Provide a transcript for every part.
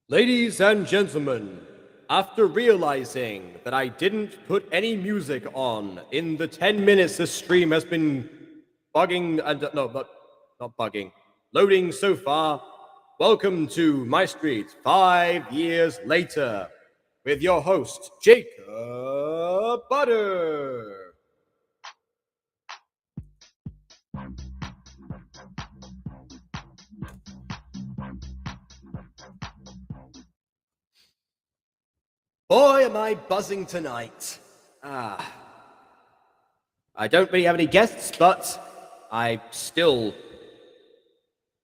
Ladies and gentlemen, after realizing that I didn't put any music on in the 10 minutes this stream has been bugging, and no, not bugging, loading so far, welcome to MyStreet 5 years later with your host, Jacob Butter. Boy, am I buzzing tonight. I don't really have any guests, but I still.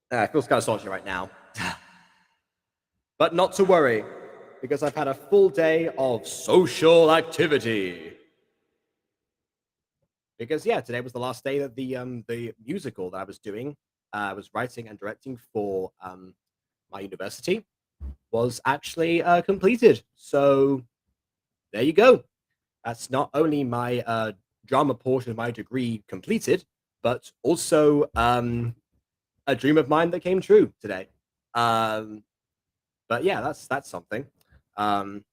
It feels kind of salty right now. But not to worry, because I've had a full day of social activity. Because yeah, today was the last day that the musical that I was doing, I was writing and directing for my university, was actually completed. So there you go. That's not only my drama portion of my degree completed, but also a dream of mine that came true today. But yeah, that's something. Should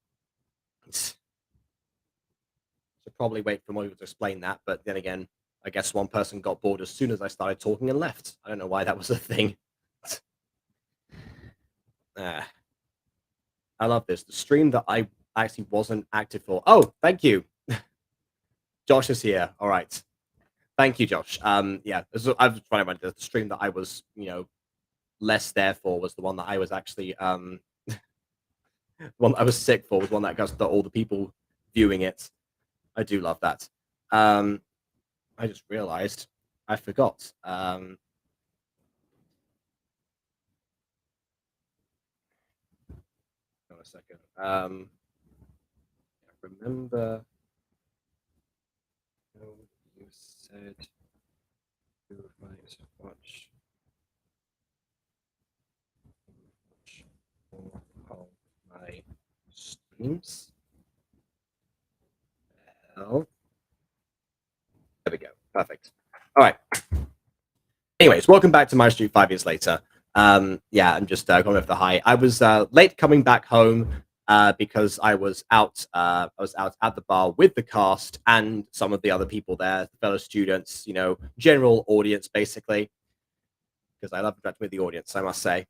probably wait for more people to explain that, but then again, I guess one person got bored as soon as I started talking and left. I don't know why that was a thing. I love this. The stream that I actually wasn't active for. Oh, thank you. Josh is here. All right. Thank you, Josh. Yeah, I was trying to remember the stream that I was, less there for was the one that I was actually one I was sick for was one that got all the people viewing it. I do love that. I just realized I forgot. Hold on a second. Remember you said you might watch all my streams. Well, there we go. Perfect. All right. Anyways, welcome back to MyStreet 5 years later. Yeah, I'm just going over the high. I was late coming back home because I was out. I was out at the bar with the cast and some of the other people there, fellow students, general audience, basically. Because I love interacting with the audience, I must say.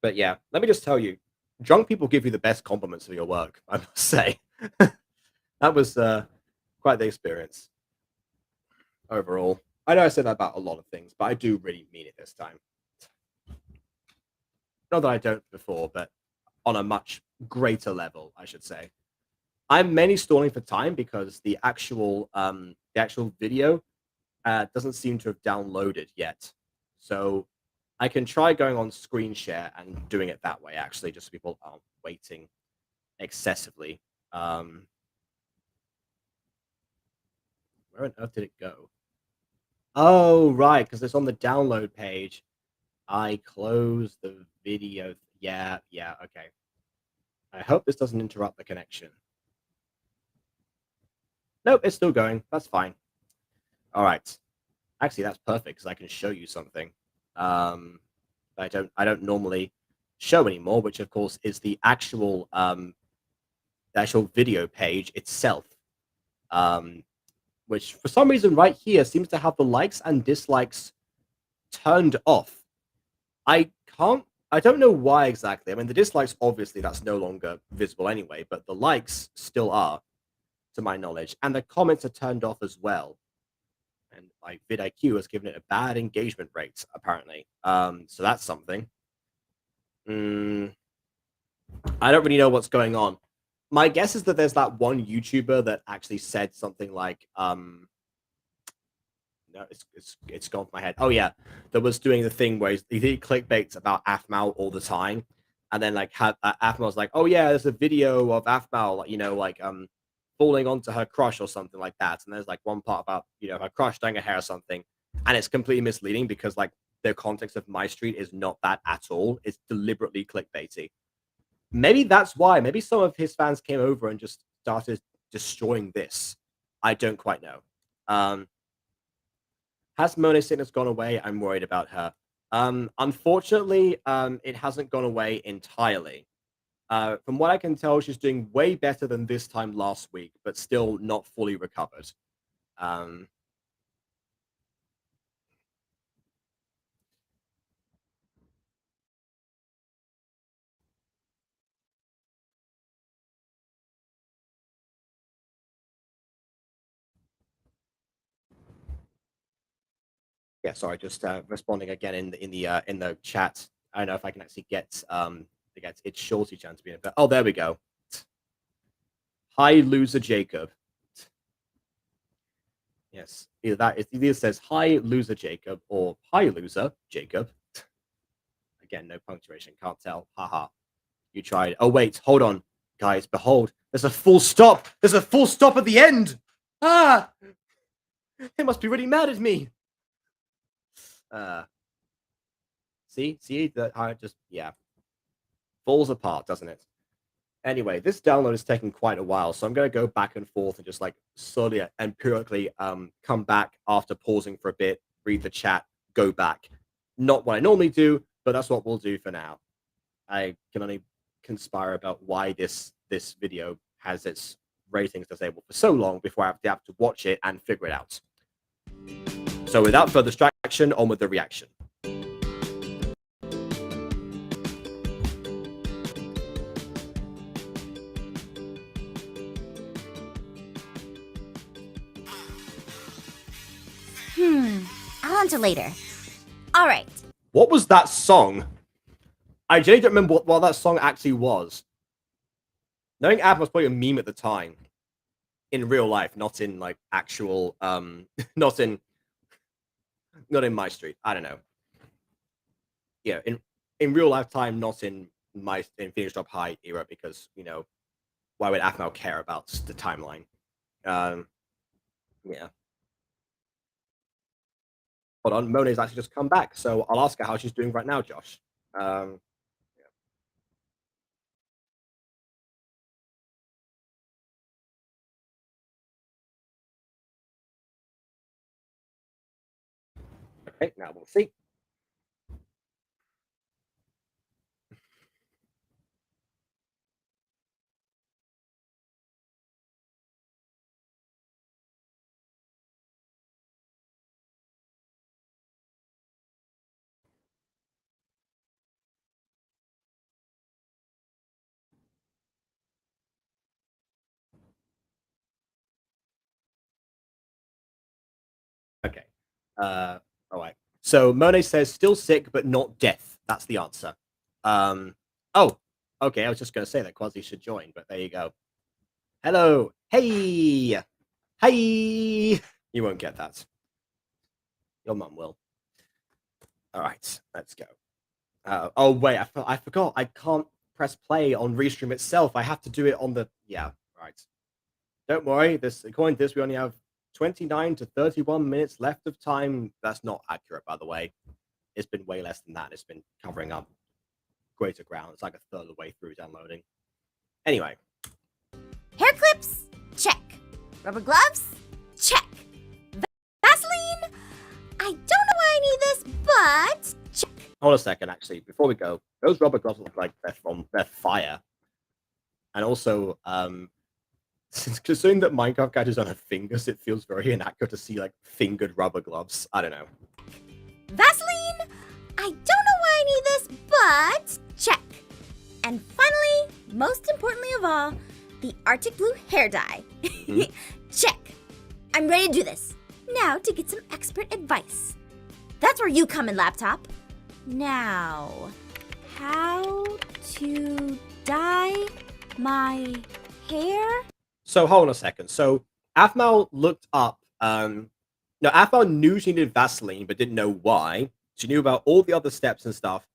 But yeah, let me just tell you, drunk people give you the best compliments of your work, I must say. That was quite the experience overall. I know I said that about a lot of things, but I do really mean it this time. Not that I don't before, but on a much greater level, I should say. I'm mainly stalling for time because the actual video doesn't seem to have downloaded yet. So I can try going on screen share and doing it that way, actually, just so people aren't waiting excessively. Where on earth did it go? Oh, right, because it's on the download page. I closed the video. Yeah, okay. I hope this doesn't interrupt the connection. Nope, it's still going. That's fine. All right. Actually, that's perfect because I can show you something. I don't normally show anymore, which of course is the actual video page itself. Which for some reason right here seems to have the likes and dislikes turned off. I don't know why exactly. I mean, the dislikes, obviously, that's no longer visible anyway, but the likes still are, to my knowledge. And the comments are turned off as well. And like vidIQ has given it a bad engagement rate, apparently. So that's something. I don't really know what's going on. My guess is that there's that one YouTuber that actually said something like, no, it's gone from my head. Oh yeah, that was doing the thing where he did clickbaits about Afmal all the time, and then like Afmal was like, oh yeah, there's a video of Afmal, falling onto her crush or something like that, and there's like one part about her crush dyeing her hair or something, and it's completely misleading because like the context of MyStreet is not that at all. It's deliberately clickbaity. Maybe that's why. Maybe some of his fans came over and just started destroying this. I don't quite know. Has Mona's sickness gone away? I'm worried about her. Unfortunately, it hasn't gone away entirely. From what I can tell, she's doing way better than this time last week, but still not fully recovered. Um, yeah, sorry, just responding again in the chat. I don't know if I can actually get it's shorty chance to be in it. Oh, there we go. Hi, loser Jacob. Yes, it either says hi, loser Jacob, or hi, loser Jacob. Again, no punctuation, can't tell. Haha. You tried. Oh, wait, hold on. Guys, behold, there's a full stop. There's a full stop at the end. Ah! They must be really mad at me. Uh, see that I just, yeah, falls apart, doesn't it? Anyway, this download is taking quite a while, so I'm going to go back and forth and just like slowly empirically come back after pausing for a bit, read the chat, go back. Not what I normally do, but that's what we'll do for now. I can only conspire about why this video has its ratings disabled for so long before I have to watch it and figure it out. So without further distraction, on with the reaction. I'll answer later. All right. What was that song? I genuinely don't remember what that song actually was. Knowing Ab was probably a meme at the time. In real life, not in like actual not in MyStreet. I don't know. Yeah, in real life time, not in Phoenix Drop High era, because why would Afmal care about the timeline? Yeah. Hold on, Monet's actually just come back, so I'll ask her how she's doing right now, Josh. Yeah. Okay, now we'll see. Okay. All right. So Monet says still sick but not death. That's the answer. Oh, okay. I was just going to say that Quasi should join, but there you go. Hello. Hey. Hey. You won't get that. Your mum will. All right. Let's go. Oh wait, I forgot. I can't press play on Restream itself. I have to do it on the. Yeah. Right. Don't worry. According to this, we only have 29 to 31 minutes left of time. That's not accurate, by the way. It's been way less than that. It's been covering up greater ground. It's like a third of the way through downloading. Anyway. Hair clips? Check. Rubber gloves? Check. Vaseline? I don't know why I need this, but check. Hold a second, actually. Before we go, those rubber gloves look like they're fire. And also, considering that Minecraft catches on her fingers, it feels very inaccurate to see like fingered rubber gloves. I don't know. Vaseline? I don't know why I need this, but check. And finally, most importantly of all, the Arctic Blue hair dye. Mm-hmm. Check. I'm ready to do this. Now to get some expert advice. That's where you come in, laptop. Now, how to dye my hair? So hold on a second. So Afmal looked up. No, Afmal knew she needed Vaseline, but didn't know why. She knew about all the other steps and stuff.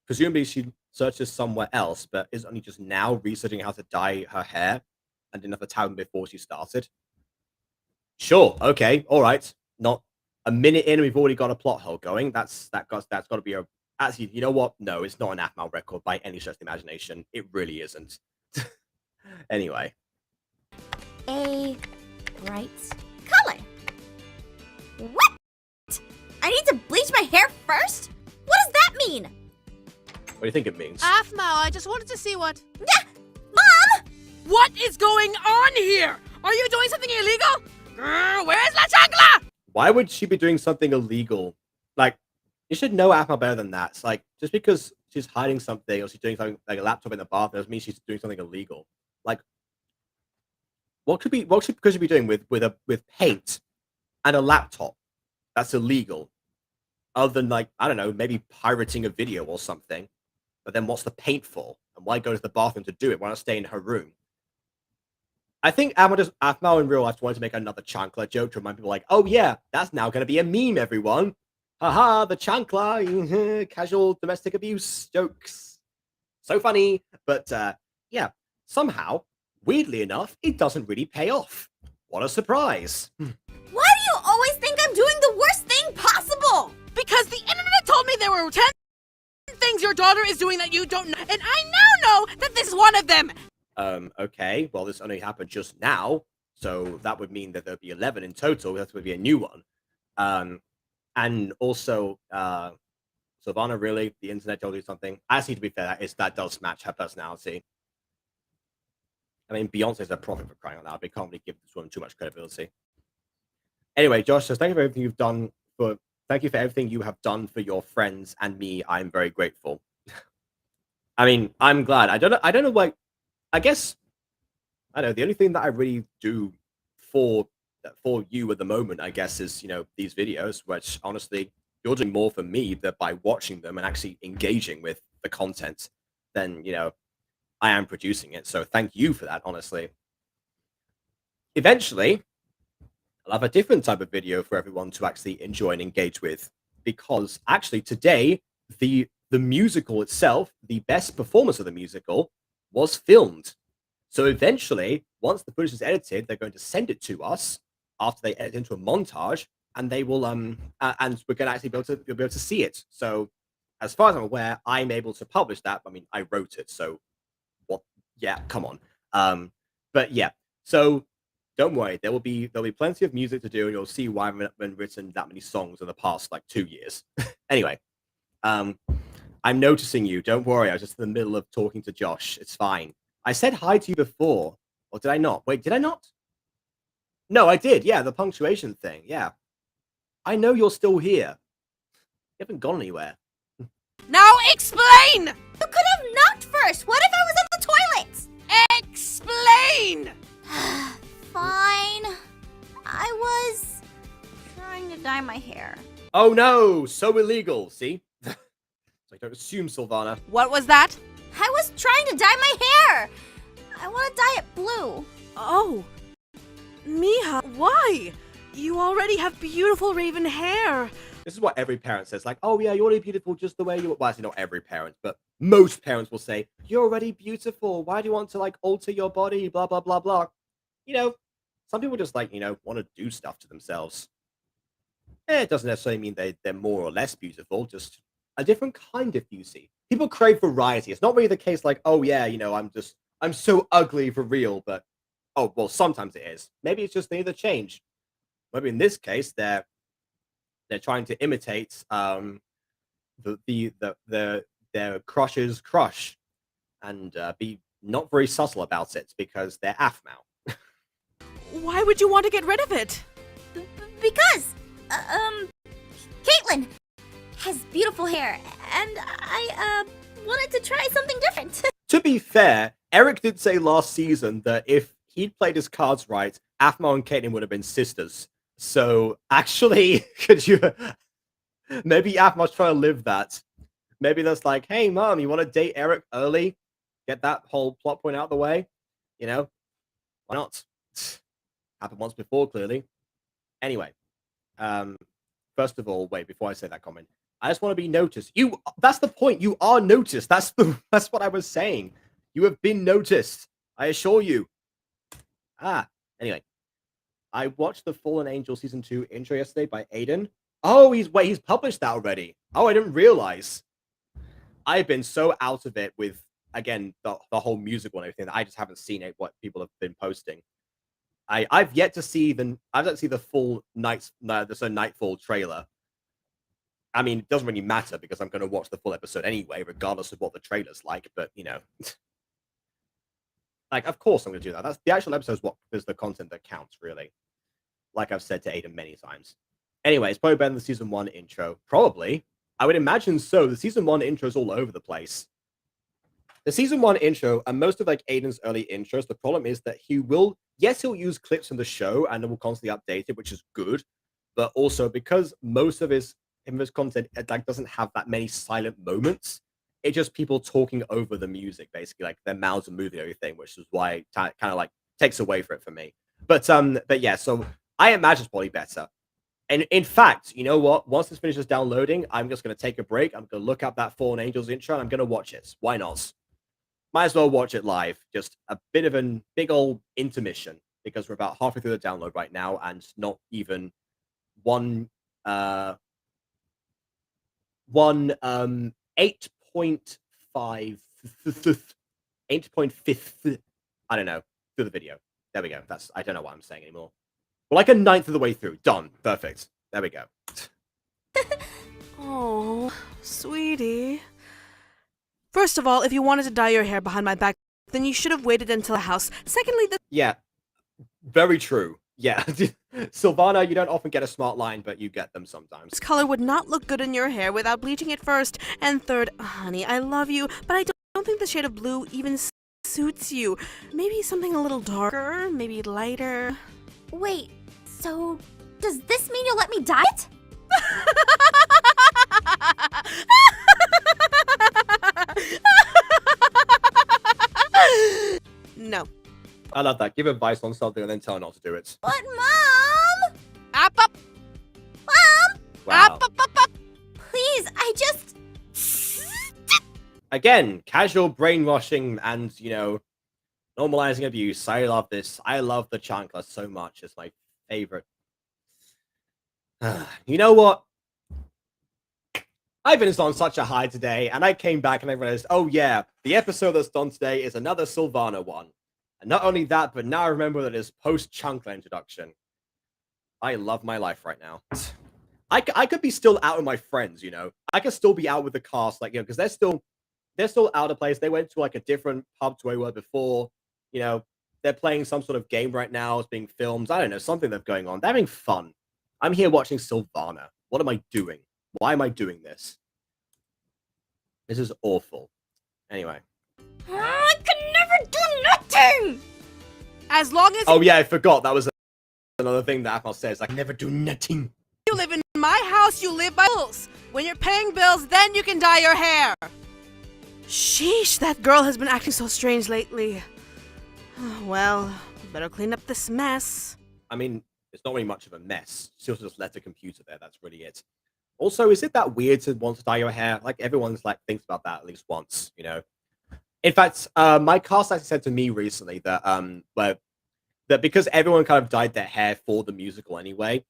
Presumably, she searched this somewhere else, but is only just now researching how to dye her hair, and didn't have the time before she started. Sure. Okay. All right. Not a minute in, we've already got a plot hole going. That's got to be a. Actually, you know what? No, it's not an Afmal record by any stretch of the imagination. It really isn't. Anyway. A bright color. What? I need to bleach my hair first? What does mean? What do you think it means? Aphmau, I just wanted to see what... Yeah, Mom! What is going on here? Are you doing something illegal? Grr, where's La Chancla? Why would she be doing something illegal? Like, you should know Aphmau better than that. It's like, just because she's hiding something or she's doing something like a laptop in the bathroom doesn't mean she's doing something illegal. Like, could she be doing with paint and a laptop that's illegal? Other than, like, I don't know, maybe pirating a video or something. But then what's the paint for? And why go to the bathroom to do it? Why not stay in her room? I think Aphmau in real life wanted to make another chancla joke to remind people, like, oh yeah, that's now going to be a meme, everyone. Haha, the chancla, casual domestic abuse jokes. So funny. But yeah, somehow, weirdly enough, it doesn't really pay off. What a surprise. Why do you always think I'm doing the worst thing possible? Because the internet told me there were 10 things your daughter is doing that you don't know, and I now know that this is one of them. Okay, well, this only happened just now, so that would mean that there'd be 11 in total. That would be a new one. And also, Sylvanna, really, the internet told you something. Actually, to be fair, that does match her personality. I mean, Beyonce's a prophet for crying out loud. We can't really give this woman too much credibility. Anyway, Josh says, thank you for everything you've done thank you for everything you have done for your friends and me. I'm very grateful. I mean, I'm glad. I don't know, like, I guess, I don't know, the only thing that I really do for you at the moment, I guess, is, these videos, which honestly, you're doing more for me by watching them and actually engaging with the content than, I am producing it. So thank you for that, honestly. Eventually, I'll have a different type of video for everyone to actually enjoy and engage with, because actually today, the musical itself, the best performance of the musical, was filmed. So eventually, once the footage is edited, they're going to send it to us after they edit into a montage, and they will and we're going to actually be able to see it. So as far as I'm aware, I'm able to publish that. I mean, I wrote it, so what? Yeah, come on. But yeah, so don't worry, there'll be plenty of music to do, and you'll see why I haven't written that many songs in the past like 2 years. Anyway, I'm noticing you. Don't worry, I was just in the middle of talking to Josh. It's fine. I said hi to you before, or did I not? Wait, did I not? No, I did. Yeah, the punctuation thing. Yeah, I know you're still here. You haven't gone anywhere. Now explain! You could have knocked first. What if I was in the toilet? Explain! Fine. I was trying to dye my hair. Oh no, so illegal. See? So don't assume, Sylvanna. What was that? I was trying to dye my hair. I want to dye it blue. Oh. Miha, why? You already have beautiful raven hair. This is what every parent says, like, oh yeah, you're already beautiful just the way you are. Well, actually, not every parent, but most parents will say, you're already beautiful. Why do you want to, like, alter your body? Blah, blah, blah, blah. Some people just, like, want to do stuff to themselves. It doesn't necessarily mean they're more or less beautiful, just a different kind of beauty. People crave variety. It's not really the case like, oh yeah, I'm so ugly for real, but, oh, well, sometimes it is. Maybe it's just they need to change. Maybe in this case, they're trying to imitate their crush's crush and be not very subtle about it because they're Aphmau. Why would you want to get rid of it? Because, Caitlin has beautiful hair, and I, wanted to try something different. To be fair, Eric did say last season that if he'd played his cards right, Aphmau and Caitlin would have been sisters. So, actually, maybe Aphmau's trying to live that. Maybe that's like, hey, Mom, you want to date Eric early? Get that whole plot point out of the way? Why not? Happened once before, clearly. Anyway, first of all, wait, before I say that comment, I just want to be noticed. That's the point. You are noticed. That's what I was saying. You have been noticed. I assure you. Anyway. I watched the Fallen Angel Season 2 intro yesterday by Aiden. Oh, he's published that already. Oh, I didn't realize. I've been so out of it with, again, the whole musical and everything that I just haven't seen it, what people have been posting. I've yet to see the full Nightfall trailer. I mean, it doesn't really matter because I'm going to watch the full episode anyway, regardless of what the trailer's like. But you know, like, of course I'm going to do that. That's the actual episode is the content that counts, really. Like I've said to Aiden many times. Anyway, it's probably better than the season 1 intro. Probably. I would imagine so. The season 1 intro is all over the place. The season 1 intro and most of like Aiden's early intros, the problem is that he'll use clips from the show and it will constantly update it, which is good. But also because most of his content like doesn't have that many silent moments, it's just people talking over the music, basically, like their mouths are moving and everything, which is why it kind of like takes away from it for me. But yeah, so I imagine it's probably better. And in fact, you know what? Once this finishes downloading, I'm just going to take a break. I'm going to look up that Fallen Angels intro and I'm going to watch it. Why not? Might as well watch it live. Just a bit of a big old intermission because we're about halfway through the download right now and not even one 8.5 8.5 I don't know through the video. There we go. I don't know what I'm saying anymore. We're like a ninth of the way through. Done. Perfect. There we go. Oh, sweetie. First of all, if you wanted to dye your hair behind my back, then you should have waited until the house. Secondly, Yeah, very true. Yeah. Sylvanna, you don't often get a smart line, but you get them sometimes. this color would not look good in your hair without bleaching it first. And third, honey, I love you, but I don't think the shade of blue even suits you. Maybe something a little darker, maybe lighter. Wait, so does this mean you'll let me dye it? No. I love that. Give advice on something and then tell her not to do it. But Mom! Up, up, Mom! Wow. up. Please, I just... Again, casual brainwashing and, you know, normalizing abuse. I love this. I love the chancla so much. It's my favorite. You know what? I've been on such a high today, and I came back and I realized, oh yeah, the episode that's done today is another Sylvanna one. And not only that, but now I remember that it's post-chancla introduction. I love my life right now. I could be still out with my friends, you know. I could still be out with the cast, like, you know, because they're still out of place. They went to like a different pub to where we were before. You know, they're playing some sort of game right now. It's being filmed. I don't know, something that's going on. They're having fun. I'm here watching Sylvanna. What am I doing? Why am I doing this? This is awful. Anyway. I can never do nothing! As long as Oh yeah, I forgot. That was another thing that Apple says. Like, never do nothing. you live in my house, you live by bills. When you're paying bills, then you can dye your hair. Sheesh, that girl has been acting so strange lately. Well, better clean up this mess. I mean, it's not really much of a mess. She also just left a computer there. That's really it. Also, is it that weird to want to dye your hair? Like, everyone's like thinks about that at least once, you know. In fact, my cast actually said to me recently that that because everyone kind of dyed their hair for the musical anyway,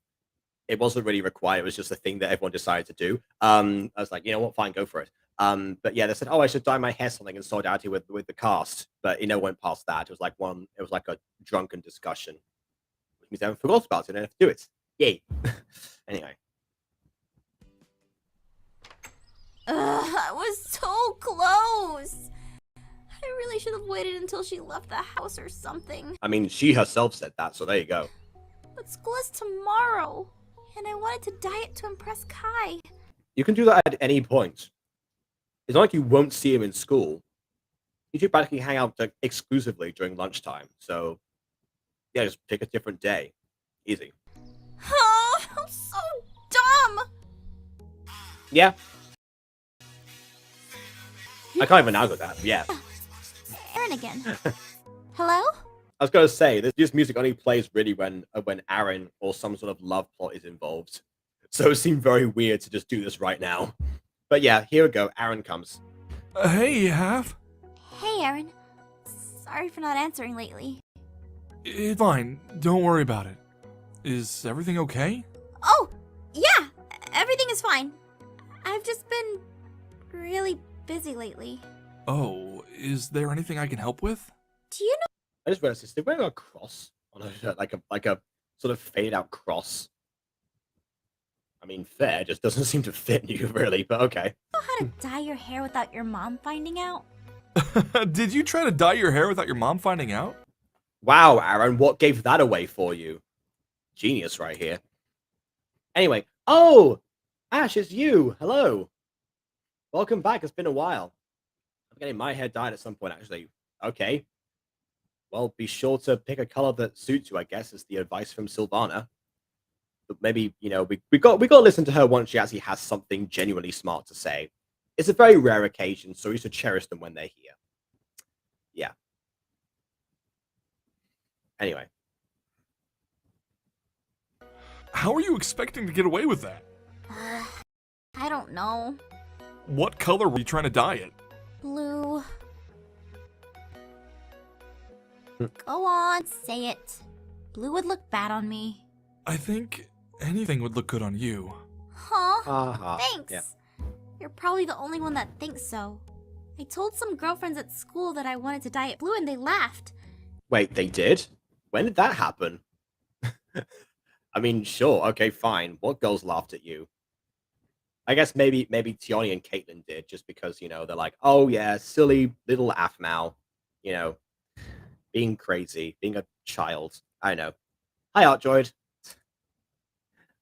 it wasn't really required. It was just a thing that everyone decided to do. I was like, you know what, fine, go for it. But yeah, they said, oh, I should dye my hair something in solidarity with the cast. But it went past that. It was like a drunken discussion, which means I forgot about it and I have to do it. Yay. Anyway. I was so close. I really should have waited until she left the house or something. I mean, she herself said that, so there you go. But school is tomorrow, and I wanted to dye it to impress Kai. You can do that at any point. It's not like you won't see him in school. You two practically hang out exclusively during lunchtime, so yeah, just pick a different day. Easy. Oh, I'm so dumb. Yeah. I can't even argue that. Yeah. Aaron again. Hello? I was gonna say this music only plays really when Aaron or some sort of love plot is involved. So it seemed very weird to just do this right now. But yeah, here we go. Aaron comes. Hey, Half. Hey, Aaron. Sorry for not answering lately. It's fine. Don't worry about it. Is everything okay? Oh, yeah. Everything is fine. I've just been really busy lately. Oh, is there anything I can help with? Do you know? I just realized this. They're wearing a cross on her shirt, like a sort of faded out cross. I mean, fair, just doesn't seem to fit you, really, but okay. Know how to dye your hair without your mom finding out? Did you try to dye your hair without your mom finding out? Wow, Aaron, what gave that away for you? Genius right here. Anyway, oh! Ash, it's you! Hello! Welcome back, it's been a while. I'm getting my hair dyed at some point, actually. Okay. Well, be sure to pick a color that suits you, I guess, is the advice from Sylvanna. But maybe, we got to listen to her once she actually has something genuinely smart to say. It's a very rare occasion, so you should cherish them when they're here. Yeah. Anyway. How are you expecting to get away with that? I don't know. What color were you trying to dye it? Blue. Go on, say it. Blue would look bad on me. I think anything would look good on you. Huh? Thanks. Yeah. You're probably the only one that thinks so. I told some girlfriends at school that I wanted to dye it blue and they laughed. Wait, they did? When did that happen? I mean, sure, okay, fine. What girls laughed at you? I guess maybe Tiani and Caitlin did, just because, they're like, oh yeah, silly little Aphmau, being crazy, being a child. I know. Hi, ArtDroid.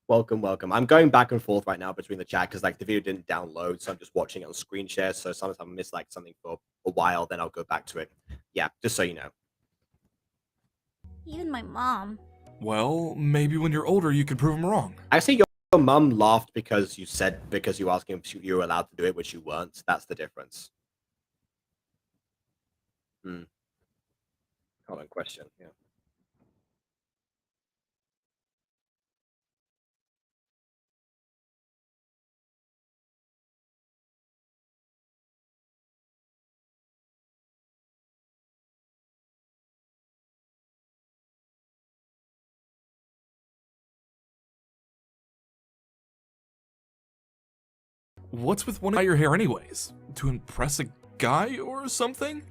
Welcome. I'm going back and forth right now between the chat because the video didn't download, so I'm just watching it on screen share. So sometimes I miss something for a while, then I'll go back to it. Yeah, just so you know. Even my mom. Well, maybe when you're older you can prove them wrong. I see your mum laughed because you were asking if you were allowed to do it, which you weren't. That's the difference. Common question, yeah. What's with wanting to dye your hair anyways? To impress a guy or something?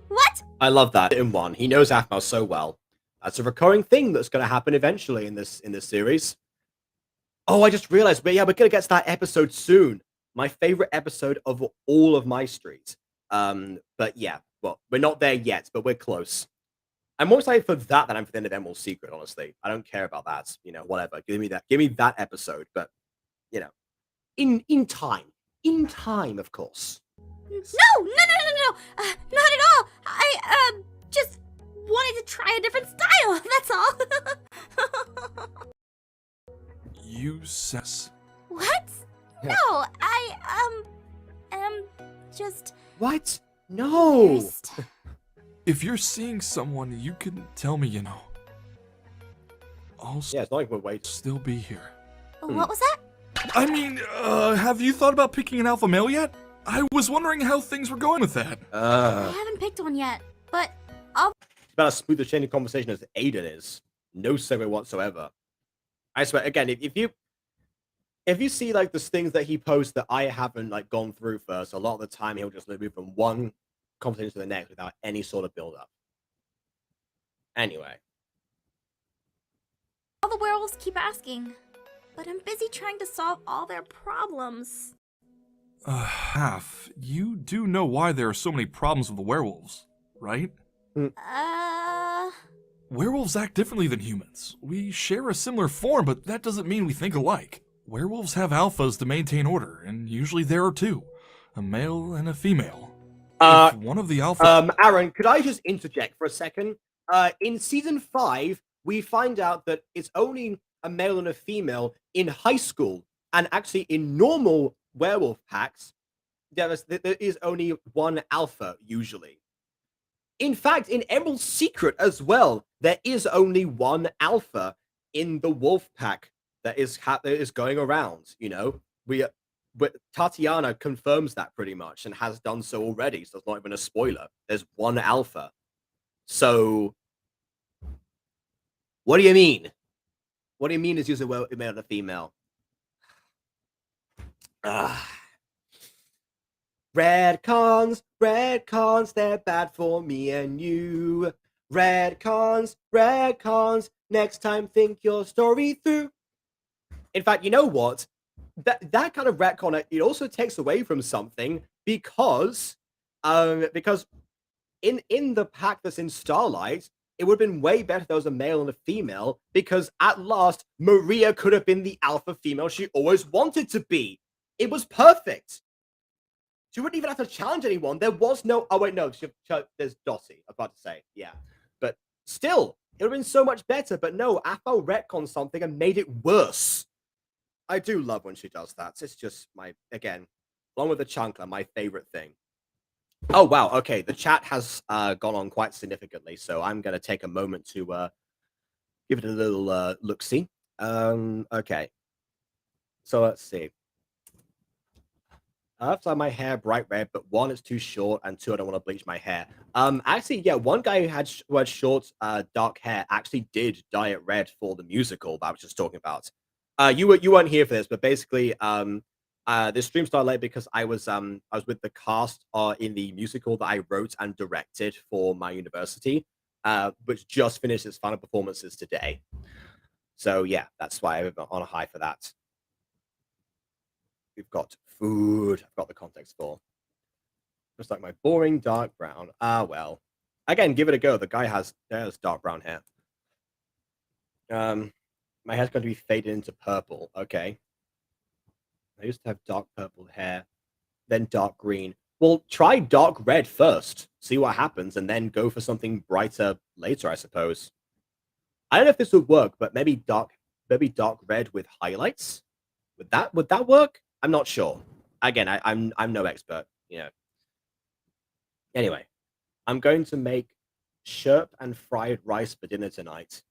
What? I love that in one. He knows Aphmau so well. That's a recurring thing that's going to happen eventually in this series. Oh, I just realized, we're going to get to that episode soon. My favorite episode of all of MyStreet. But yeah, well, we're not there yet, but we're close. I'm more excited for that than I'm for the end of Emerald Secret, honestly. I don't care about that. Whatever. Give me that episode. But, in time. In time, of course. No! Not at all! I, just wanted to try a different style, that's all. You says. What? Yeah. No, I, am just... What? No! embarrassed. If you're seeing someone, you can tell me, I'll Yeah, it's not like we're waiting. still be here. What was that? I mean, have you thought about picking an alpha male yet? I was wondering how things were going with that. I haven't picked one yet, but I'll... It's about as smooth a chain of conversation as Aiden is. No segue whatsoever. I swear, again, if you see the things that he posts that I haven't gone through first, a lot of the time he'll just move from one conversation to the next without any sort of build up. Anyway. All the werewolves keep asking, but I'm busy trying to solve all their problems. Half, you do know why there are so many problems with the werewolves, right? Werewolves act differently than humans. We share a similar form, but that doesn't mean we think alike. Werewolves have alphas to maintain order, and usually there are two, a male and a female. If one of the alphas... Aaron, could I just interject for a second? In season 5, we find out that it's only a male and a female in high school, and actually in normal werewolf packs, there is only one alpha, usually. In fact, in Emerald Secret as well, there is only one alpha in the wolf pack that is going around, But Tatiana confirms that pretty much and has done so already, so it's not even a spoiler. There's one alpha. So, what do you mean? What do you mean is use a male and a female? Redcons, they're bad for me and you. Redcons, next time think your story through. In fact, you know what? That kind of retcon, it also takes away from something because in the pack that's in Starlight, it would have been way better if there was a male and a female, because at last Maria could have been the alpha female she always wanted to be. It was perfect. She wouldn't even have to challenge anyone. There was no. Oh wait, no. There's Dottie. I'm about to say, yeah, but still, it would have been so much better. But no, Aphel retconned something and made it worse. I do love when she does that. It's just again, along with the Chunkler, my favorite thing. Oh wow, okay. The chat has gone on quite significantly, so I'm gonna take a moment to give it a little look-see. Okay. So let's see. I have to have my hair bright red, but one, it's too short, and two, I don't want to bleach my hair. Actually, yeah, one guy who had short, dark hair actually did dye it red for the musical that I was just talking about. You weren't here for this, but basically, this stream started late because I was with the cast in the musical that I wrote and directed for my university, which just finished its final performances today. So yeah, that's why I'm on a high for that. We've got food. I've got the context for. Just like my boring dark brown. Ah, well. Again, give it a go. The guy has dark brown hair. My hair's going to be faded into purple. Okay. I used to have dark purple hair, then dark green. Well, try dark red first. See what happens, and then go for something brighter later, I suppose. I don't know if this would work, but maybe dark red with highlights. Would that work? I'm not sure. Again, I'm no expert, you know. Anyway, I'm going to make shrimp and fried rice for dinner tonight.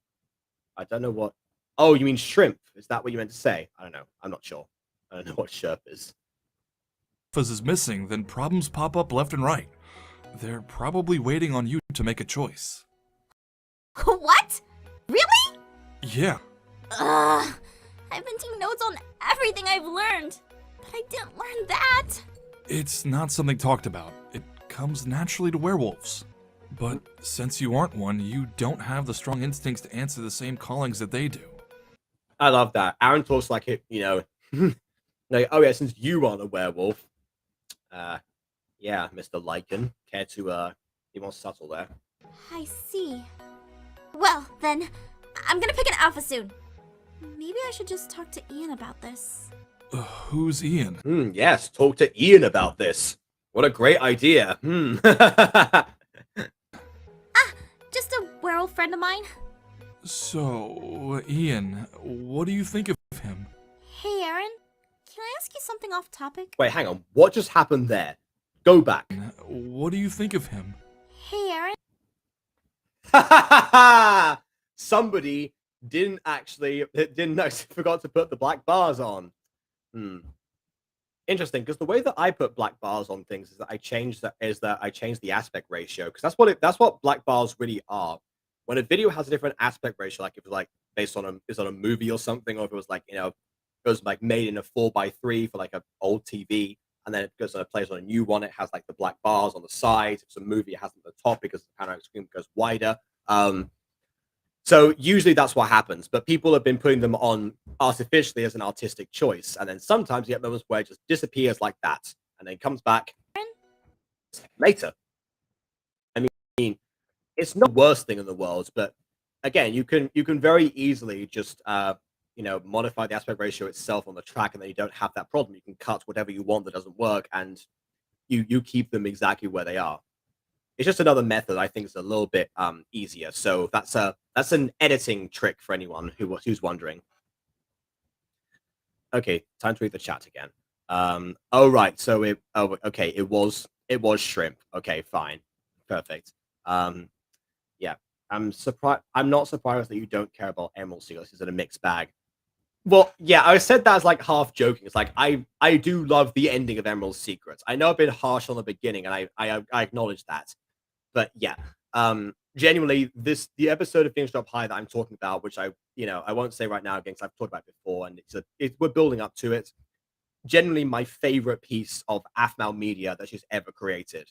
I don't know what. Oh, you mean shrimp? Is that what you meant to say? I don't know. I'm not sure. I don't know what shrimp is. If is missing, then problems pop up left and right. They're probably waiting on you to make a choice. What? Really? Yeah. Ugh. I've been taking notes on everything I've learned, but I didn't learn that. It's not something talked about. It comes naturally to werewolves. But since you aren't one, you don't have the strong instincts to answer the same callings that they do. I love that. Aaron talks like it, you know, like, oh yeah, since you aren't a werewolf. Yeah, Mr. Lycan. Care to be more subtle there? I see. Well, then, I'm gonna pick an alpha soon. Maybe I should just talk to Ian about this. Who's Ian? Yes, talk to Ian about this. What a great idea. Just a werewolf friend of mine. So, Ian, what do you think of him? Hey, Aaron. Can I ask you something off topic? Wait, hang on. What just happened there? Go back. What do you think of him? Hey, Aaron. Somebody didn't actually forgot to put the black bars on. Interesting, because the way that I put black bars on things is that I change the aspect ratio, because that's what black bars really are. When a video has a different aspect ratio, like if it's like based on a movie or something, or if it was like, you know, it was like made in a 4:3 for like an old TV, and then it goes and it plays on a new one, it has like the black bars on the side. If it's a movie, it has them at the top because the panoramic screen goes wider. So usually that's what happens, but people have been putting them on artificially as an artistic choice, and then sometimes you get moments where it just disappears like that, and then comes back later. I mean, it's not the worst thing in the world, but again, you can very easily just you know, modify the aspect ratio itself on the track, and then you don't have that problem. You can cut whatever you want that doesn't work, and you keep them exactly where they are. It's just another method I think is a little bit easier. So that's an editing trick for anyone who's wondering. Okay, time to read the chat again. Oh right, so it was shrimp. Okay, fine, perfect. Yeah, I'm surprised. I'm not surprised that you don't care about Emerald Seals. It's in a mixed bag. Well, yeah, I said that as like half joking. It's like I do love the ending of Emerald Secrets. I know I've been harsh on the beginning, and I acknowledge that. But yeah, genuinely, the episode of Things Drop High that I'm talking about, which I won't say right now again because I've talked about it before, and we're building up to it. Generally, my favorite piece of Aphmau media that she's ever created.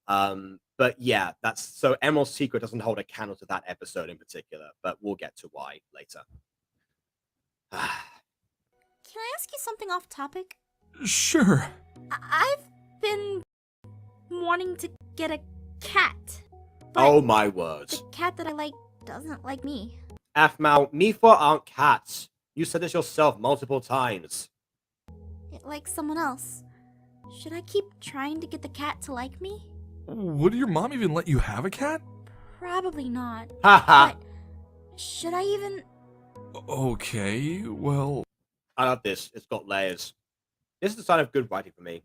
But yeah, so Emerald Secret doesn't hold a candle to that episode in particular, but we'll get to why later. ask you something off topic? Sure. I've been wanting to get a cat. But Oh my word. the cat that I like doesn't like me. Aphmau, Mifa aren't cats. You said this yourself multiple times. It likes someone else. Should I keep trying to get the cat to like me? Would your mom even let you have a cat? Probably not. Haha. But should I even... Okay, well... I love this. It's got layers. This is the sign of good writing for me.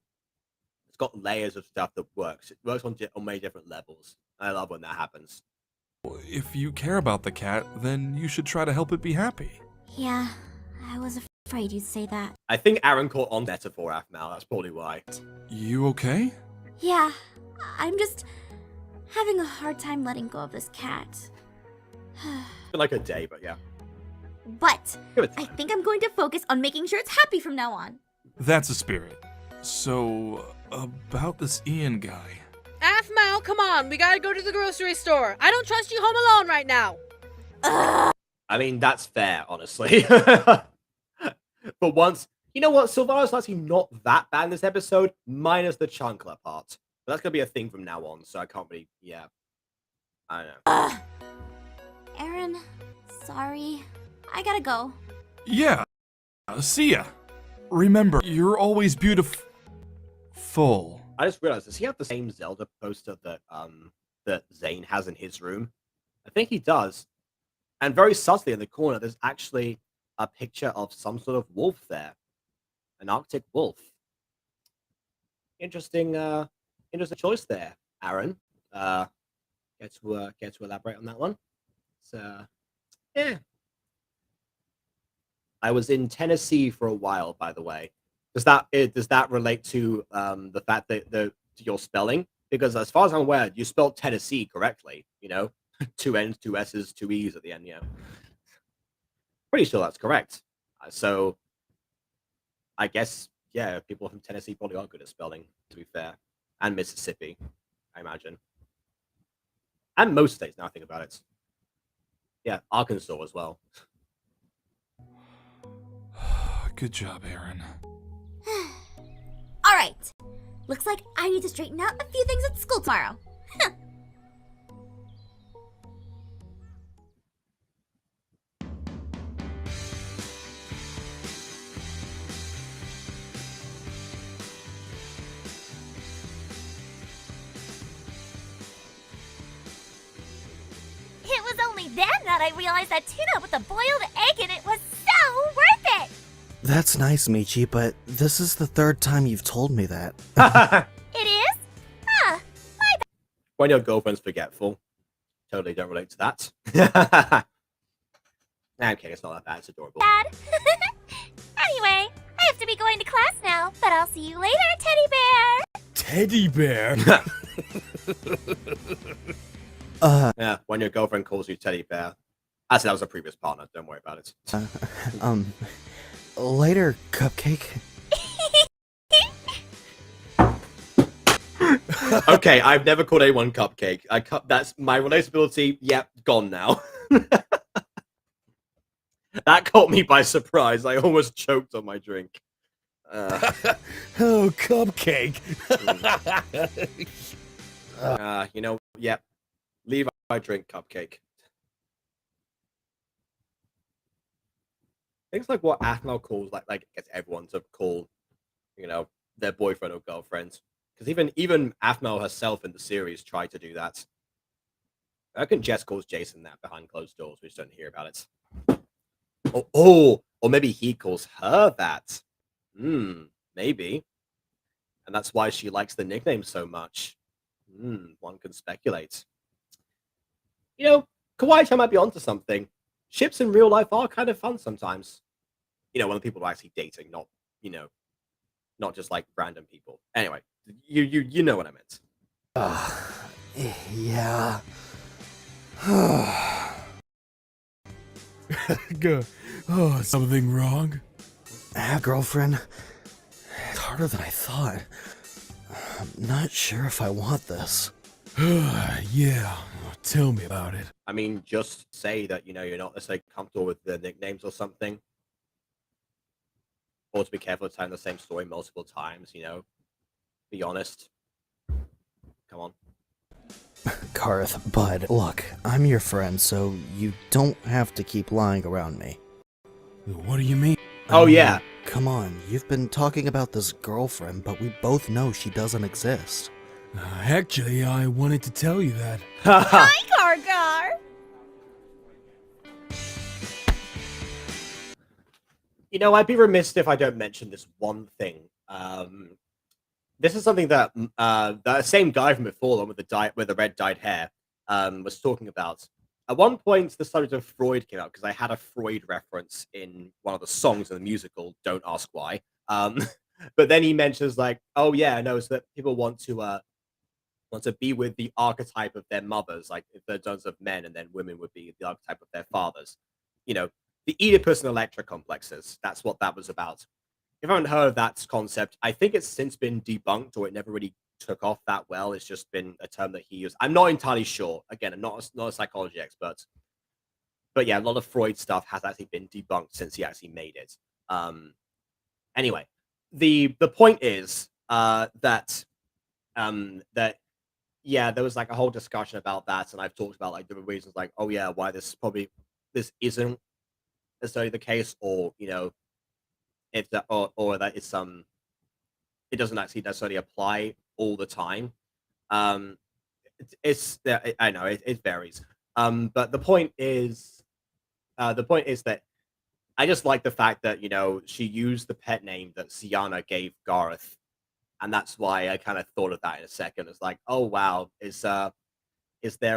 It's got layers of stuff that works. It works on many different levels. I love when that happens. If you care about the cat, then you should try to help it be happy. Yeah, I was afraid you'd say that. I think Aaron caught on better for Aphmau. That's probably why. You okay? Yeah, I'm just having a hard time letting go of this cat. It's been like a day, but yeah. But Give it I time. think I'm going to focus on making sure it's happy from now on. That's a spirit. So, about this Ian guy. Aphmau, come on. We gotta go to the grocery store. I don't trust you home alone right now. I mean, that's fair, honestly. But once, you know what? Sylvanna's actually not that bad in this episode, minus the Chancellor part. But that's going to be a thing from now on, so I can't really, yeah. I don't know. Aaron, sorry. I gotta go. Yeah. See ya. Remember, you're always beautiful. I just realized, does he have the same Zelda poster that Zane has in his room? I think he does. And very subtly in the corner, there's actually a picture of some sort of wolf there. An Arctic wolf. Interesting choice there, Aaron. Get to elaborate on that one. So, yeah. I was in Tennessee for a while, by the way. Does that relate to the fact that your spelling? Because as far as I'm aware, you spelled Tennessee correctly. You know, 2 N's, 2 S's, 2 E's at the end. Yeah, pretty sure that's correct. So, I guess yeah, people from Tennessee probably are good at spelling. To be fair, and Mississippi, I imagine, and most states. Now I think about it. Yeah, Arkansas as well. Good job, Aaron. Alright. Looks like I need to straighten out a few things at school tomorrow. It was only then that I realized that tuna with a boiled egg in it was so worth it! That's nice, Michi, but this is the third time you've told me that. It is? Ah, my bad. When your girlfriend's forgetful. Totally don't relate to that. Okay, it's not that bad. It's adorable. Anyway, I have to be going to class now, but I'll see you later, Teddy Bear! Teddy bear? Yeah, when your girlfriend calls you teddy bear. Actually, that was a previous partner. Don't worry about it. Later, Cupcake. Okay, I've never called anyone cupcake. That's my relatability. Yep, gone now. That caught me by surprise. I almost choked on my drink. Oh, Cupcake. Yep. Leave my drink, cupcake. Things like what Athmel calls like gets everyone to call, their boyfriend or girlfriend. Because even Athmel herself in the series tried to do that. I reckon Jess calls Jason that behind closed doors. We just don't hear about it. Or maybe he calls her that. Maybe. And that's why she likes the nickname so much. One can speculate. Kawaii-chan might be onto something. Ships in real life are kind of fun sometimes. When the people are actually dating, not just like random people. Anyway, you know what I meant. Yeah. Something wrong? Girlfriend, it's harder than I thought. I'm not sure if I want this. Yeah, tell me about it. I mean, just say that, you're not necessarily comfortable with the nicknames or something. to be careful of telling the same story multiple times, be honest. Come on. Garth, bud, look, I'm your friend, so you don't have to keep lying around me. What do you mean? Oh, yeah. Come on, you've been talking about this girlfriend, but we both know she doesn't exist. Actually, I wanted to tell you that. Hi, Gargar! I'd be remiss if I don't mention this one thing. This is something that the same guy from before, the one with the red dyed hair, was talking about. At one point, the subject of Freud came out because I had a Freud reference in one of the songs in the musical. Don't ask why. But then he mentions like, oh yeah, no, so that people want to be with the archetype of their mothers, like if they're sons of men, and then women would be the archetype of their fathers. The Oedipus and Electra complexes. That's what that was about. If I haven't heard of that concept, I think it's since been debunked, or it never really took off that well. It's just been a term that he used. I'm not entirely sure. Again, I'm not a psychology expert, but yeah, a lot of Freud stuff has actually been debunked since he actually made it. Anyway, the point is that yeah, there was like a whole discussion about that, and I've talked about like different reasons, like, oh yeah, why this isn't necessarily the case, or if that or that is it doesn't actually necessarily apply all the time. It's I know it varies. But the point is that I just like the fact that she used the pet name that Sylvanna gave Gareth, and that's why I kind of thought of that in a second. It's like, oh wow, is there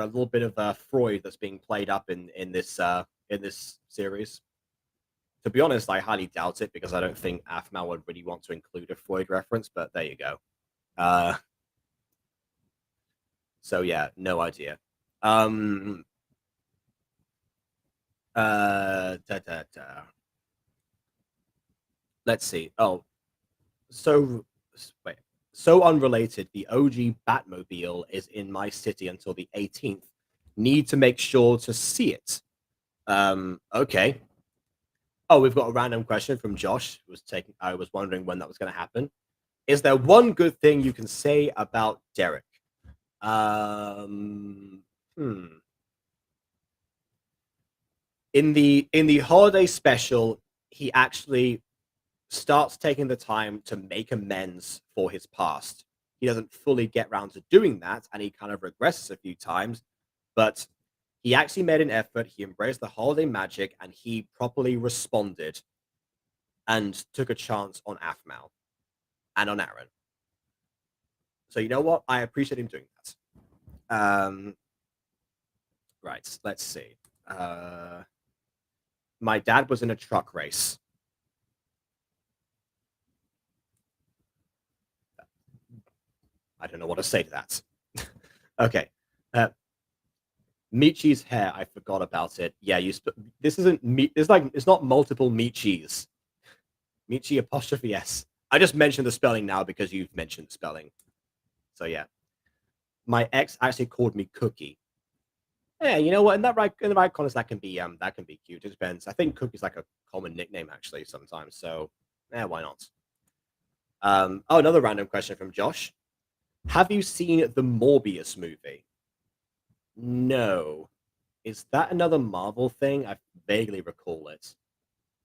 a little bit of Freud that's being played up in this series? To be honest, I highly doubt it because I don't think Aphmau would really want to include a Freud reference, but there you go. So yeah, no idea. Let's see. Oh, so wait. So unrelated, the OG Batmobile is in my city until the 18th. Need to make sure to see it. Okay. Oh, we've got a random question from Josh. I was wondering when that was going to happen. Is there one good thing you can say about Derek? In the holiday special, he actually starts taking the time to make amends for his past. He doesn't fully get around to doing that, and he kind of regresses a few times, but he actually made an effort. He embraced the holiday magic, and he properly responded and took a chance on Aphmau and on Aaron. So you know what? I appreciate him doing that. Right, let's see. My dad was in a truck race. I don't know what to say to that. Okay. Michi's hair, I forgot about it. Yeah, this isn't meat. It's not multiple Michis. Michi apostrophe S. I just mentioned the spelling now because you've mentioned the spelling. So yeah. My ex actually called me Cookie. Yeah, you know what? In the right context, that can be cute. It depends. I think Cookie's like a common nickname actually sometimes. So yeah, why not? Oh, another random question from Josh. Have you seen the Morbius movie? No. Is that another Marvel thing? I vaguely recall it.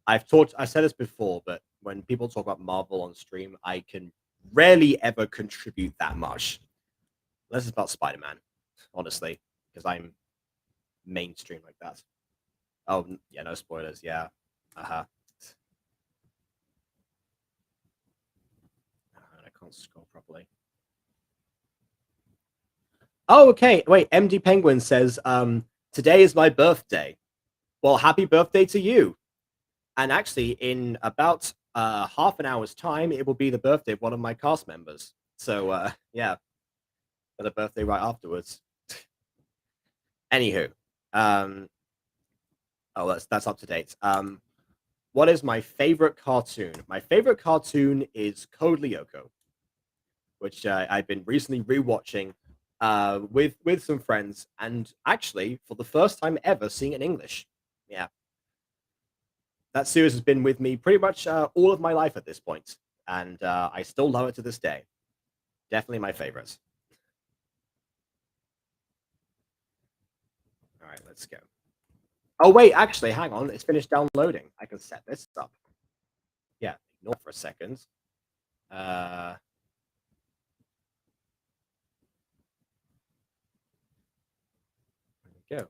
I said this before, but when people talk about Marvel on stream, I can rarely ever contribute that much. Unless it's about Spider-Man, honestly, because I'm mainstream like that. Oh, yeah, no spoilers, yeah. I can't scroll properly. Oh, okay. Wait, MD Penguin says, today is my birthday. Well, happy birthday to you. And actually, in about half an hour's time, it will be the birthday of one of my cast members. So, yeah, got a birthday right afterwards. Anywho, oh, that's up to date. What is my favorite cartoon? My favorite cartoon is Code Lyoko, which I've been recently rewatching with some friends, and actually for the first time ever seeing it in English. Yeah, that series has been with me pretty much all of my life at this point, and I still love it to this day. Definitely my favorite. All right, let's go. Oh wait, actually, hang on. It's finished downloading. I can set this up. Yeah, ignore for a second. There we go.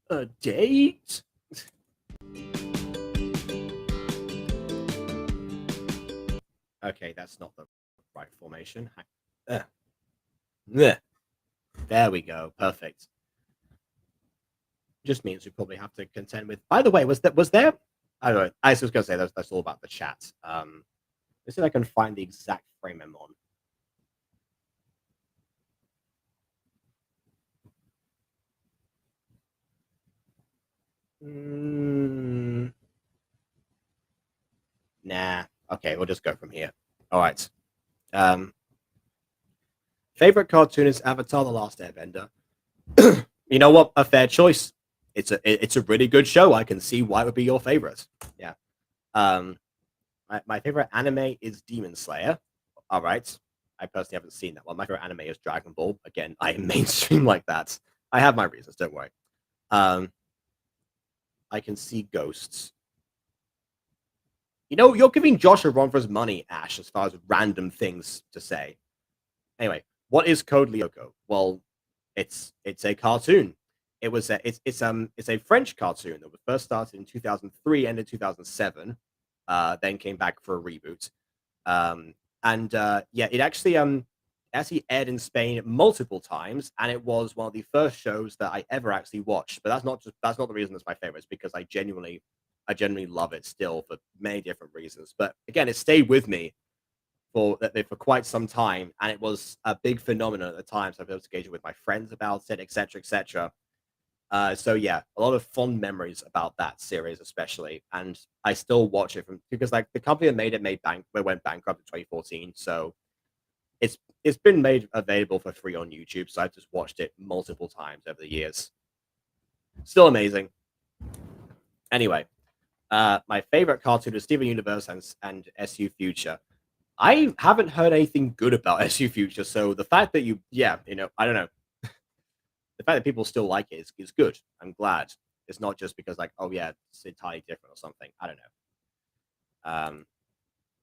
A date. Okay, that's not the right formation. There we go. Perfect. Just means we probably have to contend with. By the way, was there? I don't know. I was just gonna say that's all about the chat. Let's see if I can find the exact frame I'm on. Nah. Okay, we'll just go from here. All right. Favorite cartoon is Avatar: The Last Airbender. You know what? A fair choice. It's a really good show. I can see why it would be your favorite. Yeah. My favorite anime is Demon Slayer. All right. I personally haven't seen that one. My favorite anime is Dragon Ball. Again, I am mainstream like that. I have my reasons. Don't worry. I can see ghosts. You know, you're giving Josh a run for his money, Ash, as far as random things to say. Anyway, what is Code Lyoko? Well, it's a cartoon. It's a French cartoon that was first started in 2003, ended 2007, then came back for a reboot. It actually aired in Spain multiple times, and it was one of the first shows that I ever actually watched. But that's not the reason it's my favorite. It's because I genuinely love it still for many different reasons. But again, it stayed with me for quite some time, and it was a big phenomenon at the time. So I've been able to engage with my friends about it, etc., etc. So yeah, a lot of fond memories about that series, especially, and I still watch it because like the company that made it went bankrupt in 2014. So it's been made available for free on YouTube. So I've just watched it multiple times over the years. Still amazing. Anyway, my favorite cartoon is Steven Universe and SU Future. I haven't heard anything good about SU Future, so the fact that I don't know. The fact that people still like it is good. I'm glad. It's not just because like, oh yeah, it's entirely different or something. I don't know.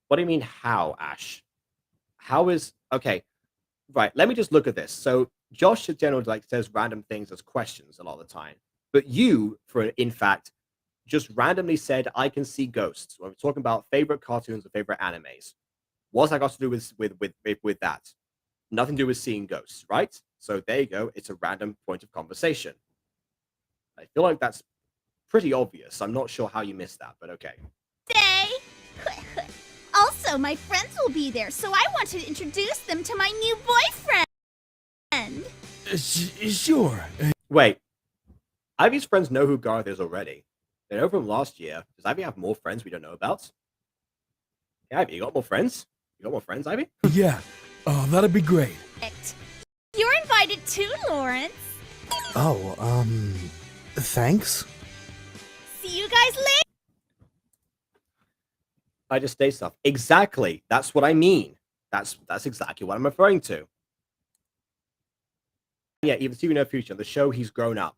What do you mean how, Ash? How is okay? Right. Let me just look at this. So Josh generally like says random things as questions a lot of the time, but you, in fact, just randomly said I can see ghosts when we're talking about favorite cartoons or favorite animes. What's that got to do with that? Nothing to do with seeing ghosts, right? So there you go. It's a random point of conversation. I feel like that's pretty obvious. I'm not sure how you missed that, but okay. Day. Also, my friends will be there, so I want to introduce them to my new boyfriend. Sure. Wait. Ivy's friends know who Garth is already. They know from last year. Does Ivy have more friends we don't know about? Yeah, Ivy, you got more friends? You got more friends, Ivy? Yeah. Oh, that'd be great. You're invited too, Lawrence. Oh, thanks? See you guys later. I just say stuff. Exactly. That's what I mean. That's exactly what I'm referring to. Yeah, even Steven in the future, the show he's grown up.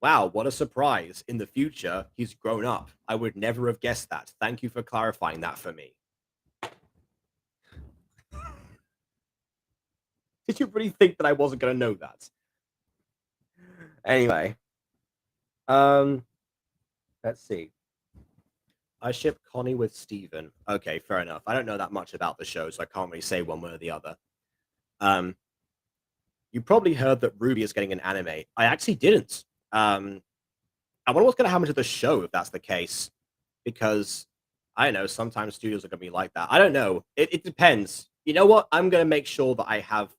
Wow, what a surprise. In the future, he's grown up. I would never have guessed that. Thank you for clarifying that for me. Did you really think that I wasn't going to know that? Anyway. Let's see. I ship Connie with Steven. Okay, fair enough. I don't know that much about the show, so I can't really say one way or the other. You probably heard that Ruby is getting an anime. I actually didn't. I wonder what's going to happen to the show if that's the case. Because, I don't know, sometimes studios are going to be like that. I don't know. It depends. You know what? I'm going to make sure that I have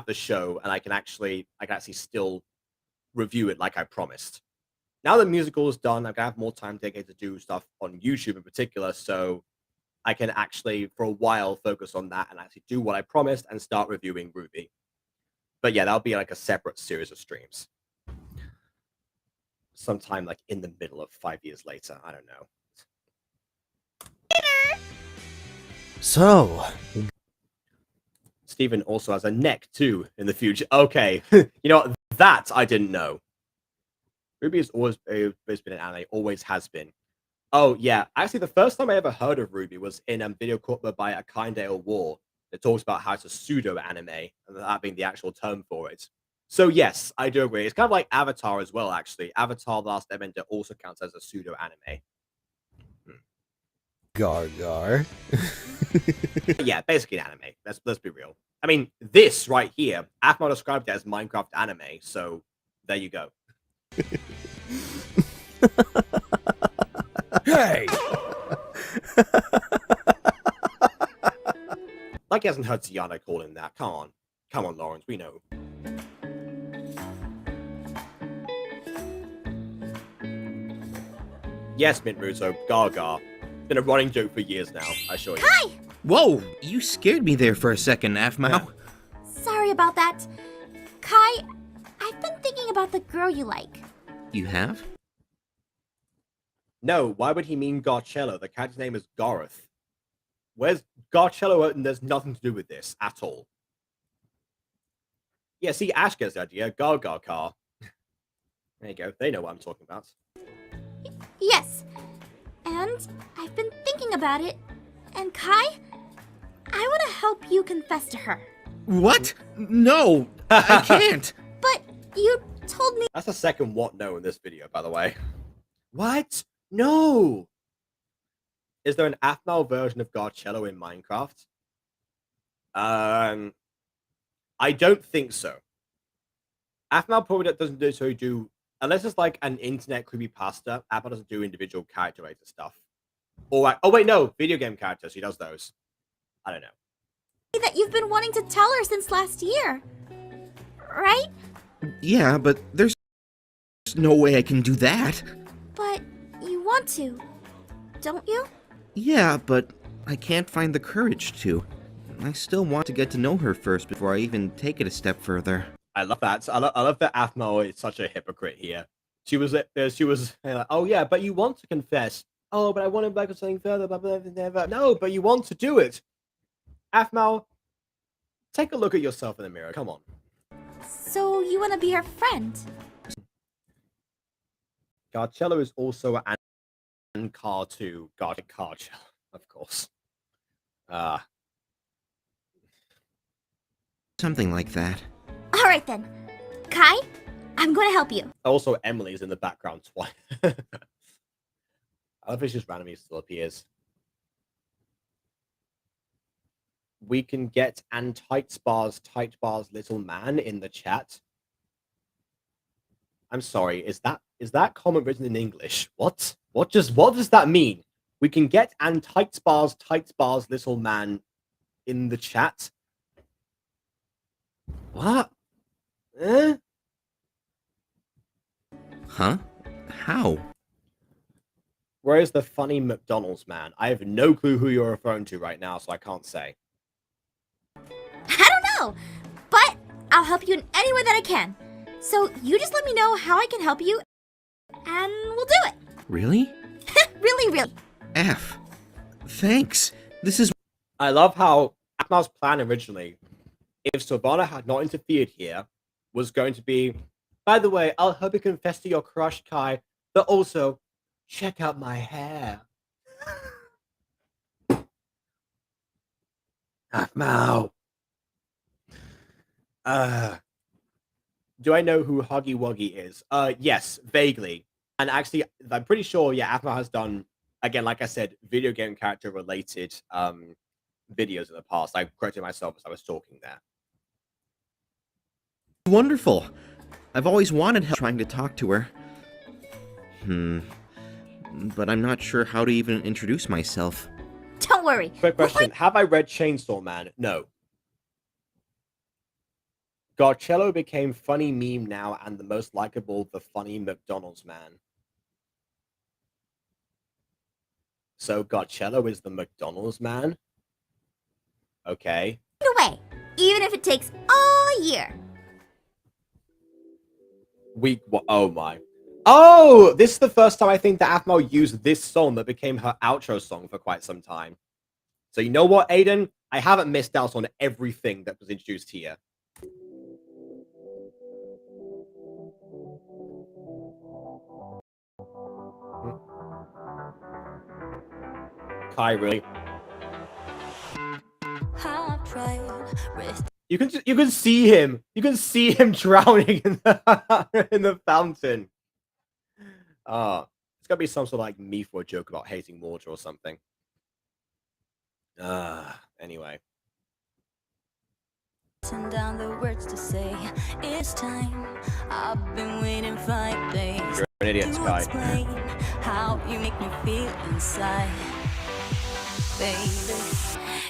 the show and I can actually still review it like I promised. Now the musical is done, I'm going to have more time dedicated to do stuff on YouTube in particular, so I can actually, for a while, focus on that and actually do what I promised and start reviewing Ruby. But yeah, that'll be like a separate series of streams. Sometime like in the middle of 5 years later, I don't know. So, Steven also has a neck too in the future. Okay, you know what? That I didn't know. Ruby has always been an anime, always has been. Oh yeah, actually the first time I ever heard of Ruby was in a video called by a Kindale War that talks about how it's a pseudo anime and that being the actual term for it. So yes, I do agree. It's kind of like Avatar as well, actually. Avatar: The Last Airbender also counts as a pseudo anime. Gar. Yeah, basically an anime. Let's be real. I mean, this right here, Afmo described it as Minecraft anime, so there you go. Hey! Like he hasn't heard Tiana call him that. Come on, Lawrence, we know. Yes, Mint Russo, Gaga. Been a running joke for years now, I assure you. Hi! Whoa, you scared me there for a second, Afmao. Yeah. Sorry about that. Kai, I've been thinking about the girl you like. You have? No, why would he mean Garcello? The character's name is Gareth. Where's Garcello? And there's nothing to do with this at all. Yeah, see, Ash gets the idea. Gaga car. There you go. They know what I'm talking about. Yes. And I've been thinking about it. And Kai, I want to help you confess to her. What? No, I can't. But you told me. That's the second what no in this video, by the way. What? No! Is there an Athmal version of Garcello in Minecraft? I don't think so. Athmal probably doesn't do unless it's like an internet creepypasta. Athmal doesn't do individual character related stuff. Or like, oh wait, no, video game characters. He does those. I don't know. That you've been wanting to tell her since last year. Right? Yeah, but there's no way I can do that. But you want to, don't you? Yeah, but I can't find the courage to. I still want to get to know her first before I even take it a step further. I love that. I love that Athmal is such a hypocrite here. She was like, oh yeah, but you want to confess. Oh, but I want to back on something further. Blah, blah, blah, blah. No, but you want to do it. Athmal, take a look at yourself in the mirror. Come on. So you want to be her friend? Garcello is also an car too. Garcello, of course. Something like that. All right then. Kai, I'm going to help you. Also, Emily's in the background twice. I love if just randomly still appears. We can get and tight bars little man in the chat. I'm sorry, is that comment written in English? What does that mean? We can get and tight bars little man in the chat. What? Eh? Huh? How? Where is the funny McDonald's man? I have no clue who you're referring to right now, so I can't say. I don't know, but I'll help you in any way that I can. So you just let me know how I can help you, and we'll do it. Really? Really. F. Thanks. This is... I love how Atmal's plan originally, if Sylvanna had not interfered here, was going to be, by the way, I'll help you confess to your crush, Kai, but also, check out my hair. Atmal. Do I know who Huggy Wuggy is? Yes, vaguely. And actually, I'm pretty sure, yeah, Atmal has done, again, like I said, video game character related videos in the past. I corrected myself as I was talking there. wonderful. I've always wanted help trying to talk to her. But I'm not sure how to even introduce myself. Don't worry. Quick question. Have I read Chainsaw Man? No. Garcello became funny meme now and the most likable, the funny McDonald's man. So Garcello is the McDonald's man? Okay. Away, even if it takes all year. Oh my. Oh! This is the first time I think that Athmo used this song that became her outro song for quite some time. So you know what, Aiden? I haven't missed out on everything that was introduced here. Kai, really? You can see him. You can see him drowning in the fountain. It's gotta be some sort of like myth or joke about hating water or something. Anyway. Down the words to say it's time. I've been waiting 5 days. You're an idiot, Sky. Explain how you make me feel inside, baby.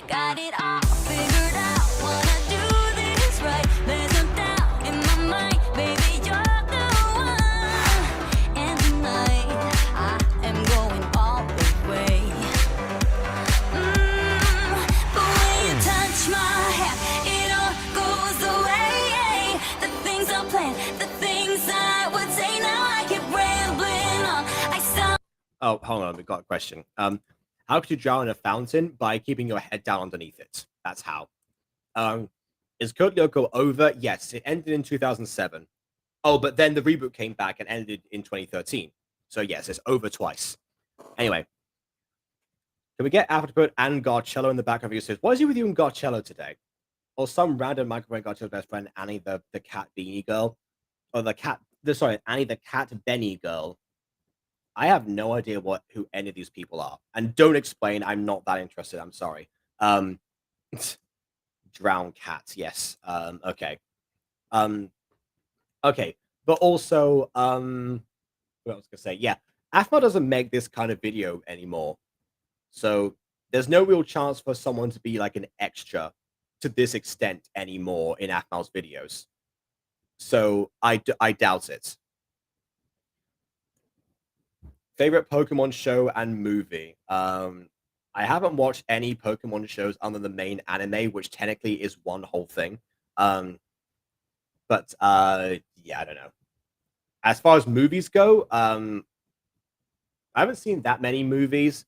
Got it all figured out. Wanna do this right. There's no doubt in my mind, baby. You're the one. And tonight I am going all the way. The way you touch my hair, it all goes away. The things I planned, the things I would say. Now I keep rambling on. I saw. Oh, hold on, we've got a question. How could you drown in a fountain? By keeping your head down underneath it. That's how. Is Code Lyoko over? Yes, it ended in 2007. Oh, but then the reboot came back and ended in 2013. So yes, it's over twice. Anyway. Can we get Apple to put and Garcello in the background of your series? What is he with you and Garcello today? Or some random microphone Garcello's best friend, Annie the cat beanie girl? Or Annie the cat Benny girl. I have no idea who any of these people are. And don't explain, I'm not that interested, I'm sorry. Drown cats, yes. Okay. Okay. But also, what I was gonna say, yeah, AFMA doesn't make this kind of video anymore. So there's no real chance for someone to be like an extra to this extent anymore in AFMA's videos. So I doubt it. Favorite Pokemon show and movie. I haven't watched any Pokemon shows other than the main anime, which technically is one whole thing. Yeah, I don't know. As far as movies go, I haven't seen that many movies.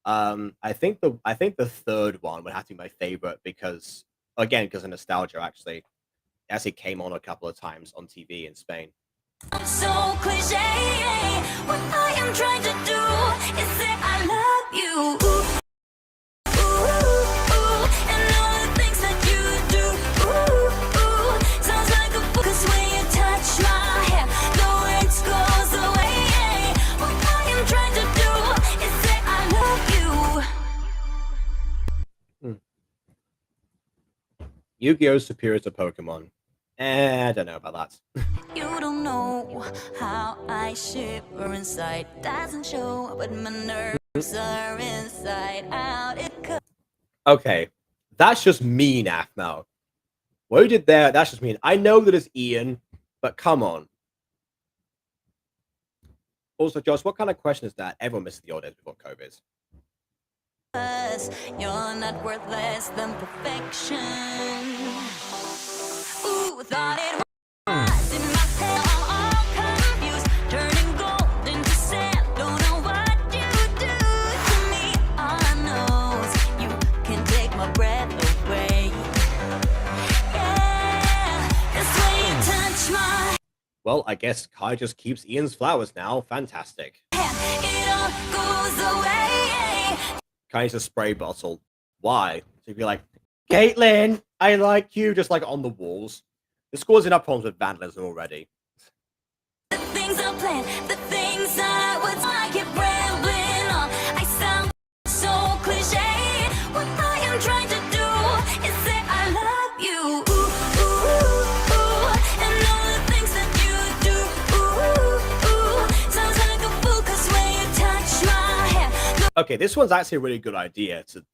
I think the third one would have to be my favorite because of nostalgia. Actually, it actually came on a couple of times on TV in Spain. So cliche. What I am trying to do is say I love you. Ooh, ooh, and all the things that you do. Ooh, sounds like a book. 'Cause when you touch my hair, the words goes away. What I am trying to do is say I love you. Yu-Gi-Oh! Superior to Pokemon. I don't know about that. You don't know how I shiver inside. Doesn't show, but my nerves are inside out. Okay, that's just mean, AFMA. What you did there, that's just mean. I know that it's Ian, but come on. Also, Josh, what kind of question is that? Everyone misses the old days before COVID. You're not worth less than perfection. Ooh, thought it was in my head. I'm all confused, turning gold into sand. Don't know what you do to me. All I know is you can take my breath away. Yeah, that's when you touch my. Well, I guess Kai just keeps Ian's flowers now. Fantastic. It all goes away. Kai needs a spray bottle. Why? So you'd be like, Caitlin, I like you, just like on the walls. This causing enough problems with vandalism already. The things I plan, the things I would I keep rambling on. I sound so cliche. What I am trying to do is say I love you. And all the things that you do. Sounds like a fool 'cause when you touch my hair. Okay, this one's actually a really good idea to,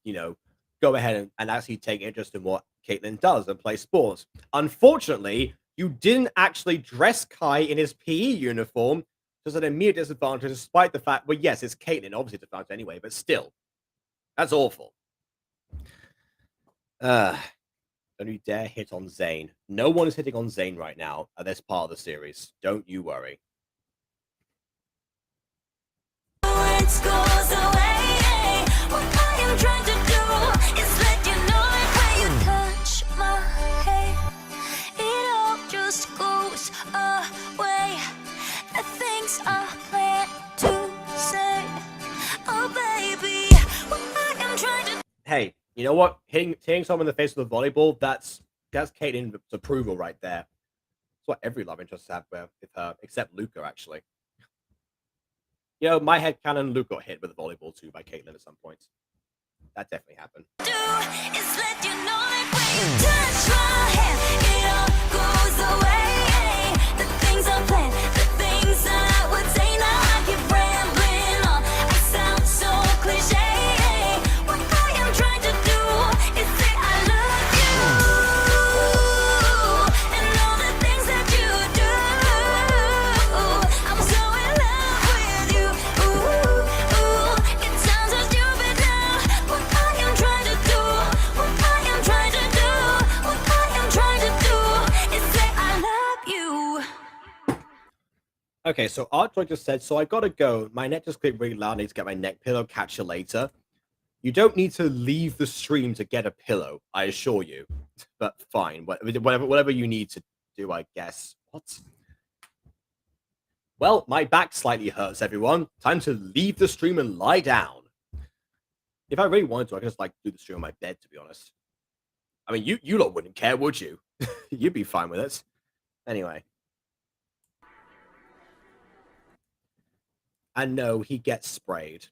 go ahead and actually take interest in what Caitlin does and play sports. Unfortunately, you didn't actually dress Kai in his PE uniform, just an immediate disadvantage, despite the fact, well, yes, it's Caitlin, obviously it's advantage anyway, but still, that's awful. Don't you dare hit on Zane. No one is hitting on Zane right now at this part of the series. Don't you worry. Words goes away. What I am trying to do Hey, you know what? Hitting someone in the face with a volleyball, that's Caitlin's approval right there. That's what every love interest have with her, except Luca, actually. You know, my headcanon, Luke got hit with a volleyball too by Caitlin at some point. That definitely happened. Do is let you know that when you touch my hand, it all goes away. The things I planned, the things I would say, now I keep rambling on. I sound so cliche. What I am trying to do is say I love you, and all the things that you do. I'm so in love with you. It sounds so stupid now. What I am trying to do, what I am trying to do, what I am trying to do is say I love you. Okay, so Artjoy just said, so I gotta go. My neck just clicked really loud. I need to get my neck pillow. Catch you later. You don't need to leave the stream to get a pillow, I assure you. But fine, whatever you need to do, I guess. What? Well, my back slightly hurts, everyone. Time to leave the stream and lie down. If I really wanted to, I could just like do the stream on my bed, to be honest. I mean, you lot wouldn't care, would you? You'd be fine with it. Anyway. And no, he gets sprayed.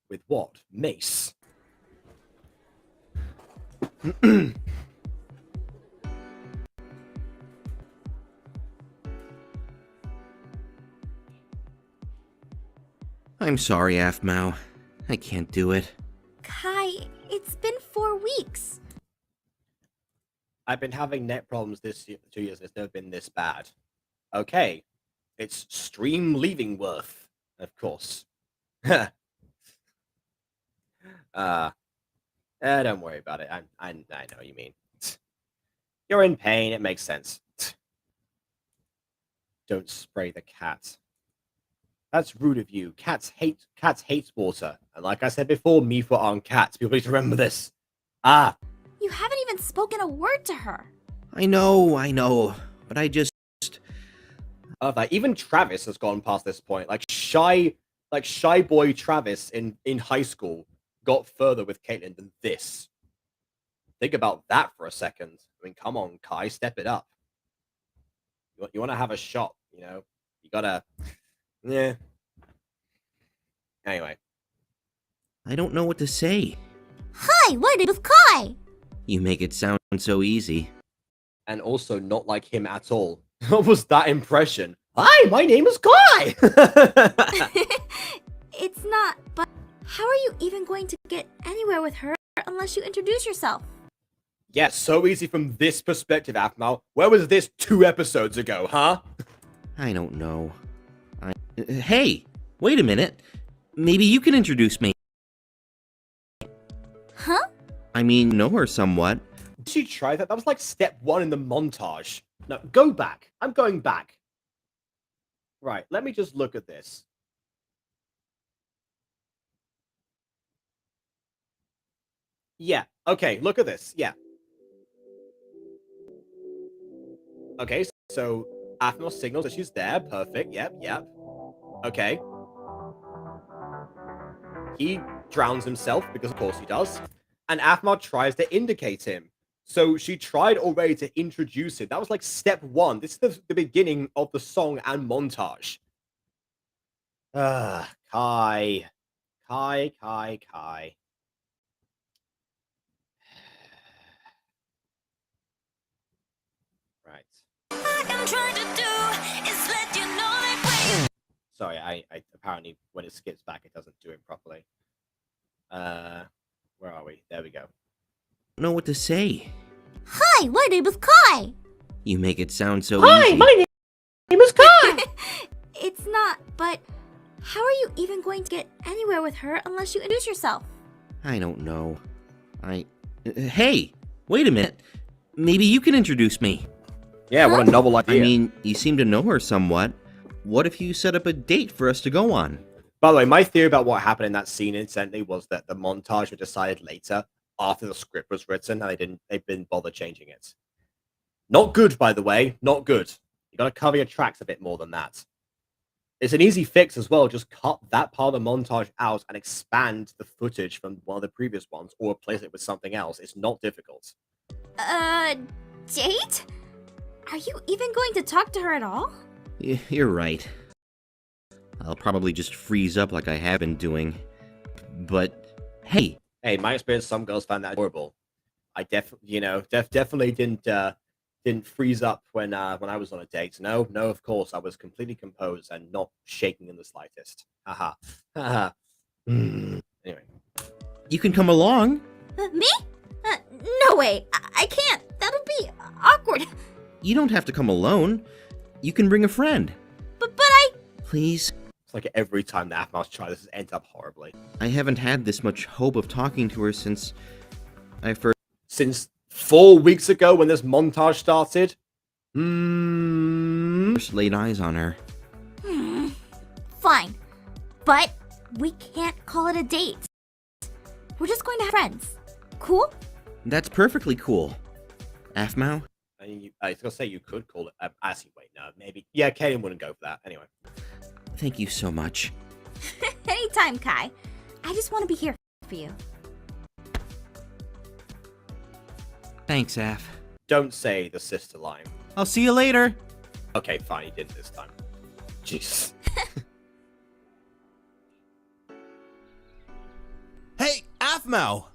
With what? Mace. I'm sorry, Aphmau. I can't do it. Kai, it's been 4 weeks. I've been having neck problems this 2 years, and it's never been this bad. Okay. It's stream leaving worth, of course. Don't worry about it. I know what you mean. You're in pain. It makes sense. Don't spray the cat. That's rude of you. Cats hate water. And like I said before, me for aren't cats. People need to remember this. Ah. You haven't even spoken a word to her. I know. But I just... Like even Travis has gone past this point. Like shy boy Travis in high school got further with Caitlin than this. Think about that for a second. I mean, come on, Kai, step it up. You want to have a shot, you know? You gotta, yeah. Anyway, I don't know what to say. Hi, what is with Kai? You make it sound so easy. and also not like him at all. What was that impression? Hi, my name is Kai. It's not, but how are you even going to get anywhere with her unless you introduce yourself? Yes, so easy from this perspective, Aphmau. Where was this 2 episodes ago, huh? I don't know. Hey, wait a minute. Maybe you can introduce me. Huh? I mean, know her somewhat. Did she try that? That was like step 1 in the montage. No, go back. I'm going back. Right, let me just look at this. Yeah, okay, look at this. Yeah. Okay, so Aphmau signals that she's there. Perfect. Yep, yep. Okay. He drowns himself, because of course he does. And Aphmau tries to indicate him. So she tried already to introduce him. That was like step 1. This is the beginning of the song and montage. Kai. Kai. Right. I'm trying to do is let you know that Sorry, I apparently when it skips back it doesn't do it properly. Where are we? There we go. Know what to say. Hi, my name is Kai. You make it sound so Hi, easy. my name is Kai. It's not, but how are you even going to get anywhere with her unless you introduce yourself? I don't know. Hey, wait a minute. Maybe you can introduce me. Yeah, what a novel idea. I mean, you seem to know her somewhat. What if you set up a date for us to go on? By the way, my theory about what happened in that scene incidentally was that the montage was decided later after the script was written and they didn't bother changing it. Not good, by the way. Not good. You gotta cover your tracks a bit more than that. It's an easy fix as well. Just cut that part of the montage out and expand the footage from one of the previous ones, or replace it with something else. It's not difficult. Date? Are you even going to talk to her at all? You're right. I'll probably just freeze up like I have been doing. But, hey, Hey, in my experience, some girls find that adorable. I definitely didn't freeze up when I was on a date. No, of course, I was completely composed and not shaking in the slightest. Haha, haha. Anyway, you can come along. Me? No way. I can't. That'll be awkward. You don't have to come alone. You can bring a friend. But I... Please. it's like every time the Aphmouse try this has ended up horribly. I haven't had this much hope of talking to her since I first Since 4 weeks ago when this montage started. laid eyes on her. Fine. But we can't call it a date. We're just going to have friends. Cool? That's perfectly cool. Aphmau? I was gonna say you could call it. Actually, wait, no, maybe. Yeah, Kaden wouldn't go for that. Anyway. Thank you so much. Anytime, Kai. I just want to be here for you. Thanks, Aph. Don't say the sister line. I'll see you later. Okay, fine, you did it this time. Jeez. Hey, Aphmau!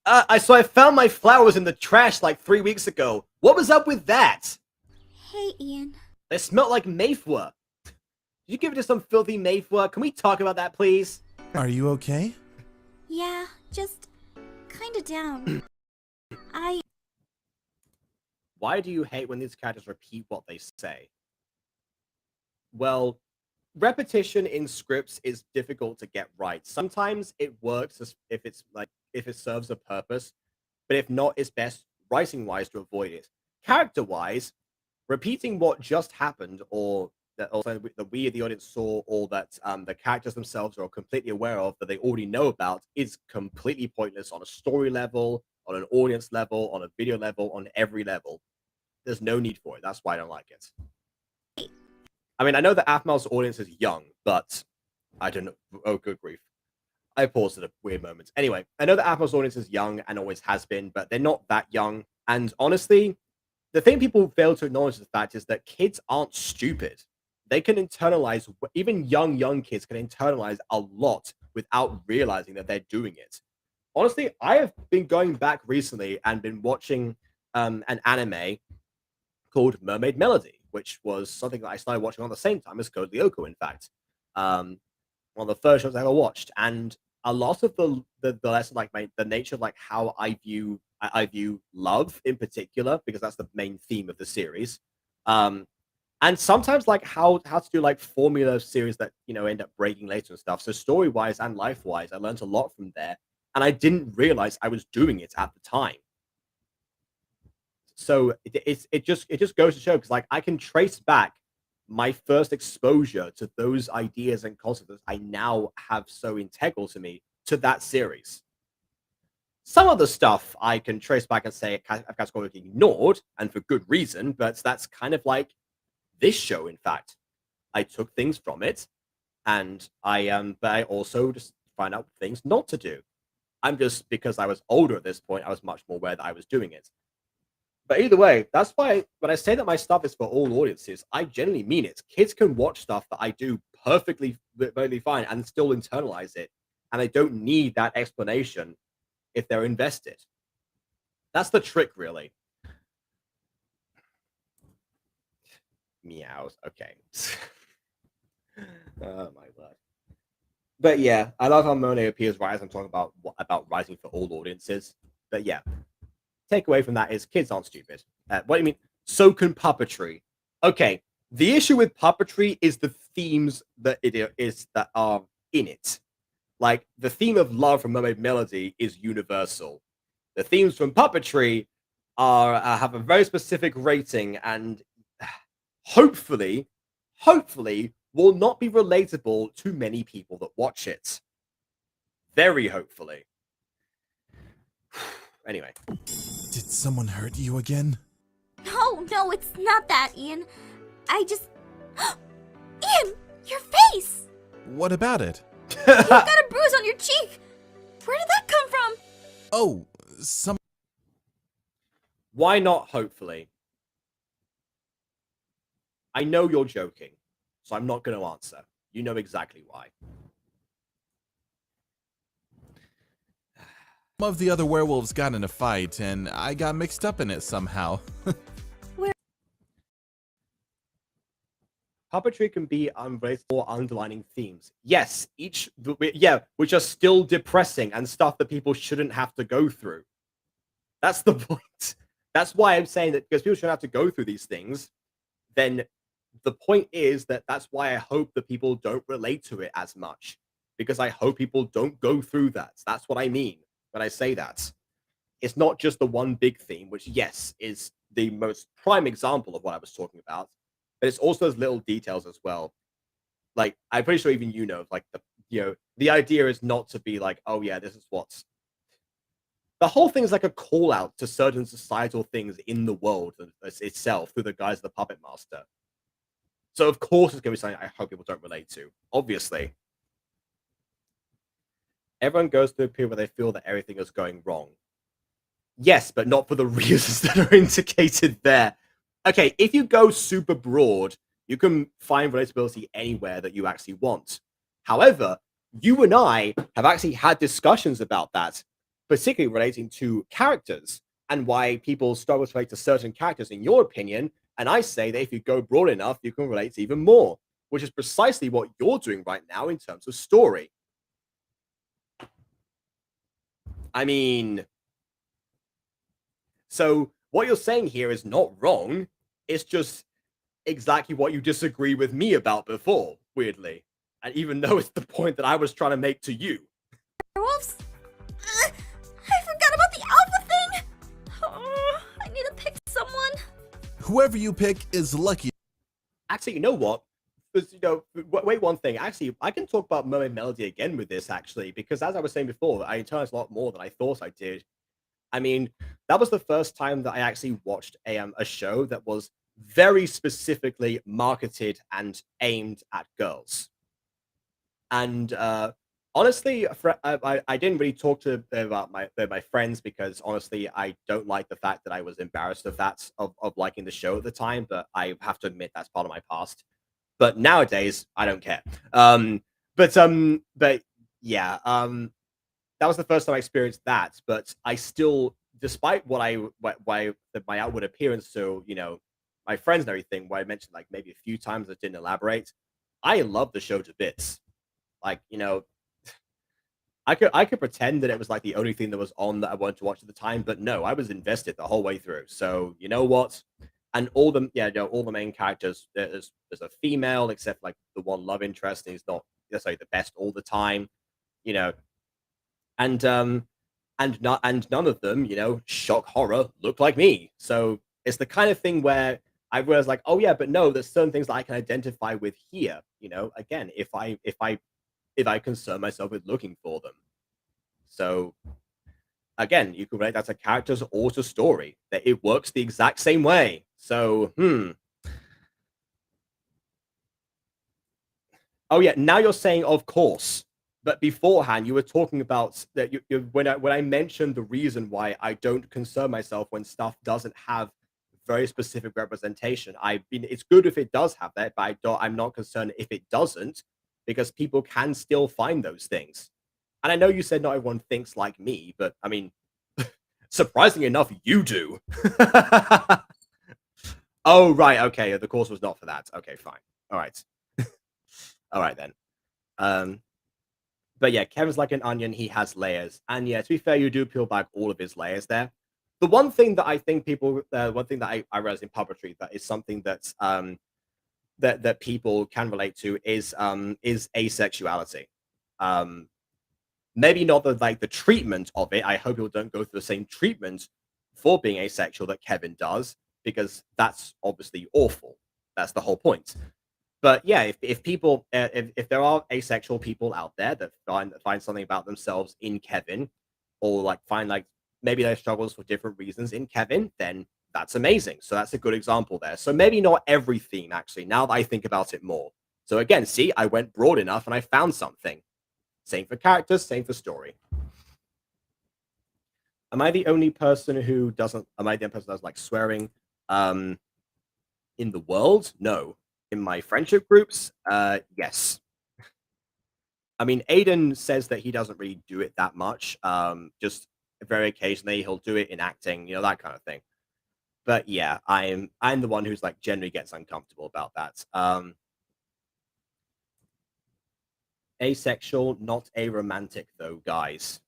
I found my flowers in the trash like 3 weeks ago. What was up with that? Hey, Ian. They smelled like Mayflower. Did you give it to some filthy Mayflower? Can we talk about that, please? Are you okay? Yeah, just kind of down. Why do you hate when these characters repeat what they say? Well, repetition in scripts is difficult to get right. Sometimes it works if it serves a purpose, but if not, it's best writing-wise to avoid it. Character-wise, repeating what just happened, or that also that we the audience saw, or that the characters themselves are completely aware of, that they already know about, is completely pointless on a story level, on an audience level, on a video level, on every level. There's no need for it. That's why I don't like it. I mean, I know that Aphmau's audience is young, but I don't know. Oh, good grief. I paused at a weird moment. Anyway, I know that Aphmau's audience is young and always has been, but they're not that young. And honestly, the thing people fail to acknowledge the fact is that kids aren't stupid. They can internalize, even young kids can internalize a lot without realizing that they're doing it. Honestly, I have been going back recently and been watching an anime called Mermaid Melody, which was something that I started watching on the same time as Code Lyoko, in fact. One of the first shows I ever watched. And a lot of the lesson, like the nature of like how I view love in particular, because that's the main theme of the series. And sometimes like how to do like formula series that, you know, end up breaking later and stuff. So story-wise and life-wise, I learned a lot from there. And I didn't realize I was doing it at the time. So it just goes to show, because like I can trace back my first exposure to those ideas and concepts I now have so integral to me to that series. Some of the stuff I can trace back and say I've categorically ignored, and for good reason, but that's kind of like this show, in fact. I took things from it, and but I also just find out things not to do. I'm just, because I was older at this point, I was much more aware that I was doing it. But either way, that's why when I say that my stuff is for all audiences, I genuinely mean it. Kids can watch stuff that I do perfectly fine and still internalize it. And they don't need that explanation if they're invested. That's the trick, really. Meows. Okay. Oh, my word. But yeah, I love how Monet appears right as I'm talking about writing for all audiences. But yeah. Takeaway from that is kids aren't stupid. What do you mean? So can puppetry. Okay, the issue with puppetry is the themes that that are in it. Like the theme of love from Mermaid Melody is universal. The themes from puppetry are have a very specific rating, and hopefully will not be relatable to many people that watch it. Very hopefully. Anyway. Did someone hurt you again? No, it's not that, Ian. I just... Ian! Your face! What about it? You got a bruise on your cheek! Where did that come from? Oh, some. Why not, hopefully? I know you're joking, so I'm not going to answer. You know exactly why. Some of the other werewolves got in a fight, and I got mixed up in it somehow. Puppetry can be unrelated or underlining themes. Yes, which are still depressing and stuff that people shouldn't have to go through. That's the point. That's why I'm saying that, because people shouldn't have to go through these things, then the point is that that's why I hope that people don't relate to it as much, because I hope people don't go through that. That's what I mean when I say that. It's not just the one big theme, which, yes, is the most prime example of what I was talking about, but it's also those little details as well. Like, I'm pretty sure even you know, like, the idea is not to be like, oh yeah, this is what's... The whole thing is like a call out to certain societal things in the world itself through the guise of the Puppet Master. So of course it's going to be something I hope people don't relate to, obviously. Everyone goes through a period where they feel that everything is going wrong. Yes, but not for the reasons that are indicated there. Okay, if you go super broad, you can find relatability anywhere that you actually want. However, you and I have actually had discussions about that, particularly relating to characters and why people struggle to relate to certain characters in your opinion. And I say that if you go broad enough, you can relate to even more, which is precisely what you're doing right now in terms of story. I mean, so what you're saying here is not wrong. It's just exactly what you disagree with me about before, weirdly. And even though it's the point that I was trying to make to you. Werewolves? I forgot about the alpha thing! Oh, I need to pick someone. Whoever you pick is lucky. Actually, you know what? Wait one thing. Actually, I can talk about Mermaid Melody again with this, actually, because as I was saying before, I internalized a lot more than I thought I did. I mean, that was the first time that I actually watched a show that was very specifically marketed and aimed at girls. And honestly, I didn't really talk to about my friends because honestly, I don't like the fact that I was embarrassed of that of liking the show at the time. But I have to admit that's part of my past. But nowadays, I don't care. But yeah, that was the first time I experienced that. But I still, despite my outward appearance, so my friends and everything, where I mentioned like maybe a few times I didn't elaborate, I love the show to bits. Like, I could pretend that it was like the only thing that was on that I wanted to watch at the time, but no, I was invested the whole way through. So you know what? And all the all the main characters, there's a female, except like the one love interest, and he's not necessarily the best all the time, and none of them, shock horror, look like me. So it's the kind of thing where I was like, oh yeah, but no, there's certain things that I can identify with here. Again, if I concern myself with looking for them. So again, you can relate that to characters or to story. That it works the exact same way. So, Oh yeah, now you're saying of course. But beforehand, you were talking about that when I mentioned the reason why I don't concern myself when stuff doesn't have very specific representation. It's good if it does have that, but I'm not concerned if it doesn't, because people can still find those things. And I know you said not everyone thinks like me, but I mean, surprisingly enough, you do. Oh, right. Okay. The course was not for that. Okay, fine. All right. All right, then. But yeah, Kevin's like an onion. He has layers. And yeah, to be fair, you do peel back all of his layers there. The one thing that I think one thing that I realize in puppetry that is something that's that people can relate to is asexuality. Maybe not the treatment of it. I hope people don't go through the same treatment for being asexual that Kevin does, because that's obviously awful. That's the whole point. But yeah, if people, if there are asexual people out there that find something about themselves in Kevin, or like find like maybe their struggles for different reasons in Kevin, then that's amazing. So that's a good example there. So maybe not every theme, actually, now that I think about it more. So again, see, I went broad enough and I found something. Same for characters, same for story. Am I the only person who doesn't like swearing in the world? No. In my friendship groups, yes. I mean, Aiden says that he doesn't really do it that much. Just very occasionally he'll do it in acting, that kind of thing. But yeah, I'm the one who's like generally gets uncomfortable about that. Asexual, not aromantic though, guys.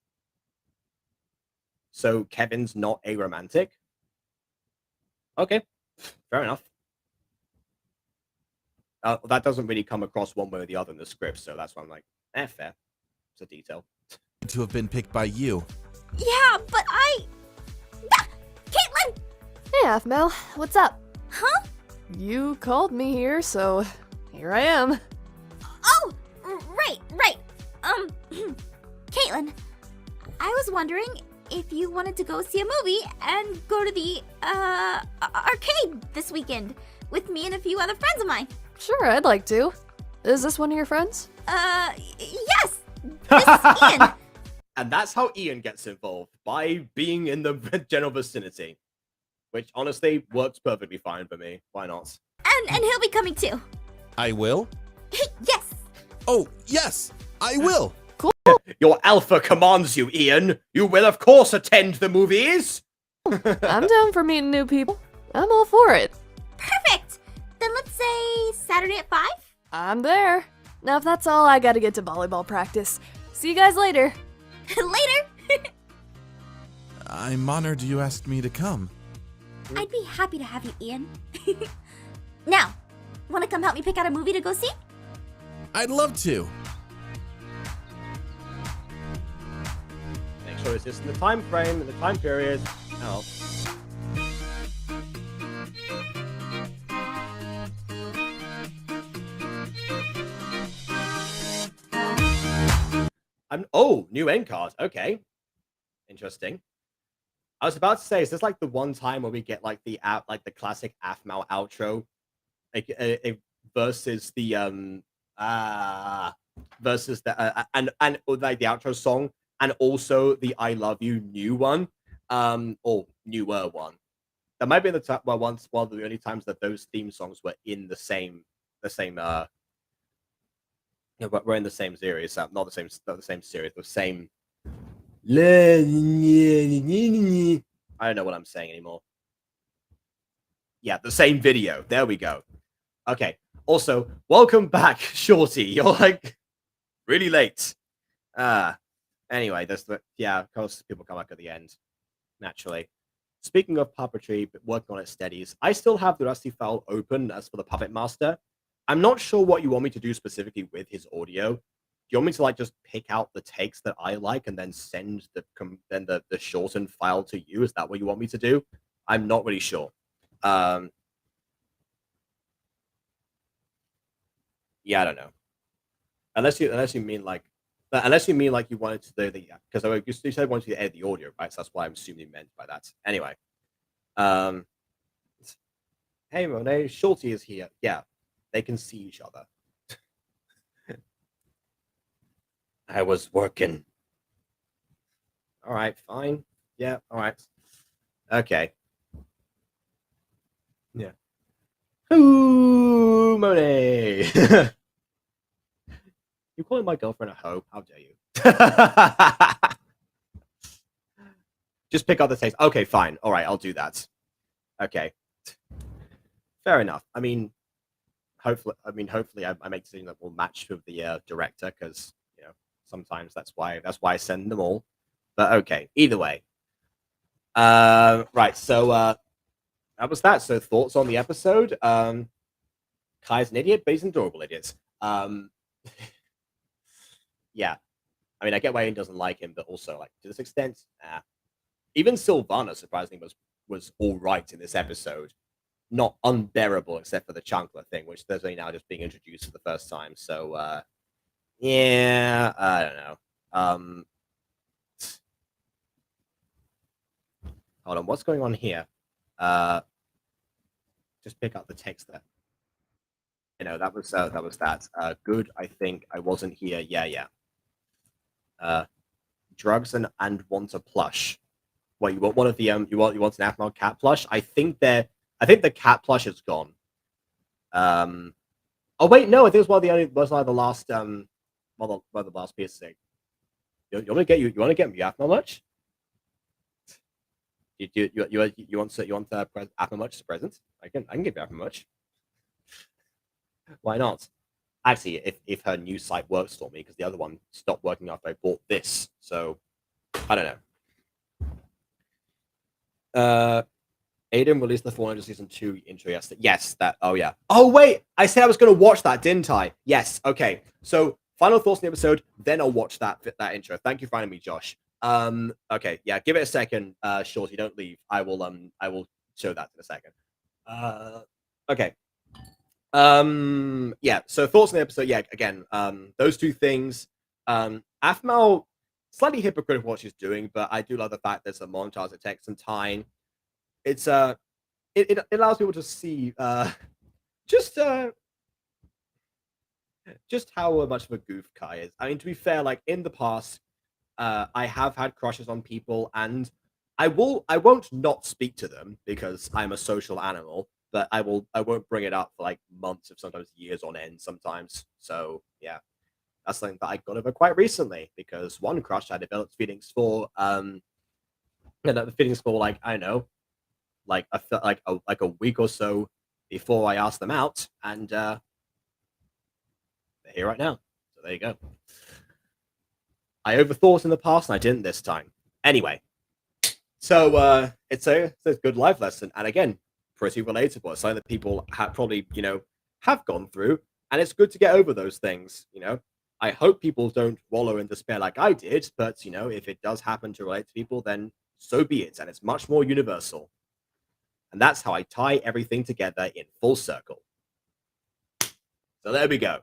So Kevin's not aromantic? Okay, fair enough. That doesn't really come across one way or the other in the script, so that's why I'm like, fair. It's a detail. To have been picked by you. Yeah, but Caitlin! Hey, Aphmel, what's up? Huh? You called me here, so here I am. Oh, right. Caitlin, I was wondering if you wanted to go see a movie and go to the, arcade this weekend with me and a few other friends of mine. Sure, I'd like to. Is this one of your friends? Yes! This is Ian! And that's how Ian gets involved, by being in the general vicinity. Which, honestly, works perfectly fine for me. Why not? And he'll be coming too. I will? Yes! Oh, yes! I will! Your alpha commands you, Ian. You will, of course, attend the movies. I'm down for meeting new people. I'm all for it. Perfect! Then let's say Saturday at 5? I'm there. Now, if that's all, I gotta get to volleyball practice. See you guys later. Later! I'm honored you asked me to come. I'd be happy to have you, Ian. Now, want to come help me pick out a movie to go see? I'd love to. Make sure it's just in the time frame, in the time period. Oh. New end card. Okay. Interesting. I was about to say, is this like the one time where we get like the classic Aphmau outro, versus the like the outro song, and also the I Love You new one, or newer one. That might be the time one of the only times that those theme songs were in the same but we're in the same series, not the same series, the same. I don't know what I'm saying anymore. Yeah, the same video. There we go. Okay. Also, welcome back, Shorty. You're like really late. Anyway, of course, people come back at the end, naturally. Speaking of puppetry, but working on it steadies, I still have the Rusty file open as for the Puppet Master. I'm not sure what you want me to do specifically with his audio. Do you want me to like just pick out the takes that I like and then send the shortened file to you? Is that what you want me to do? I'm not really sure. Yeah, I don't know. Unless you mean like you wanted to do the, because you said you wanted to edit the audio, right? So that's what I'm assuming you meant by that. Anyway, hey Monet, Shorty is here. Yeah, they can see each other. I was working. All right, fine. Yeah, all right. Okay. Yeah. Ooh, Monet. You calling my girlfriend a hoe? How dare you? Just pick up the taste. Okay, fine. All right, I'll do that. Okay. Fair enough. I mean, hopefully I make decisions that will match with the director, because sometimes that's why I send them all. But okay, either way. Right. So that was that. So thoughts on the episode? Kai's an idiot, but he's an adorable idiot. Yeah. I mean, I get why he doesn't like him, but also, like, to this extent, even Sylvanna, surprisingly, was all right in this episode. Not unbearable, except for the Chunkler thing, which there's only now just being introduced for the first time. So, yeah, I don't know. Hold on, what's going on here? Just pick up the text there. You know, that was that. Good. I think I wasn't here. Yeah. Drugs and want a plush. What you want? One of the you want an Aphmau cat plush? I think the cat plush is gone. Oh wait, no, I think it was one of the last one of the last pieces. You want to get me Aphmau much? You want Aphmau much as a present? I can give you Aphmau much. Why not? Actually, if her new site works for me, because the other one stopped working after I bought this, so I don't know. Aiden released the 400 season 2 intro yesterday. Yes, that. Oh yeah. Oh wait, I said I was going to watch that, didn't I? Yes. Okay. So final thoughts on the episode, then I'll watch that intro. Thank you for finding me, Josh. Okay. Yeah. Give it a second. Shorty, don't leave. I will show that in a second. Okay. Yeah. So thoughts on the episode. Yeah. Again, those two things. Aphmau, slightly hypocritical what she's doing, but I do love the fact there's a montage that takes some time. It's it allows people to see just how much of a goof Kai is. I mean, to be fair, like in the past, I have had crushes on people, and I won't not speak to them because I'm a social animal, but I won't bring it up for like months, if sometimes years on end sometimes. So yeah, that's something that I got over quite recently because one crush I developed feelings for like, I don't know, like a week or so before I asked them out, and they're here right now. So there you go. I overthought in the past, and I didn't this time. Anyway, so it's a good life lesson, and again, pretty relatable. It's something that people probably have gone through, and it's good to get over those things. I hope people don't wallow in despair like I did, but if it does happen to relate to people, then so be it, and it's much more universal. And that's how I tie everything together in full circle. So there we go.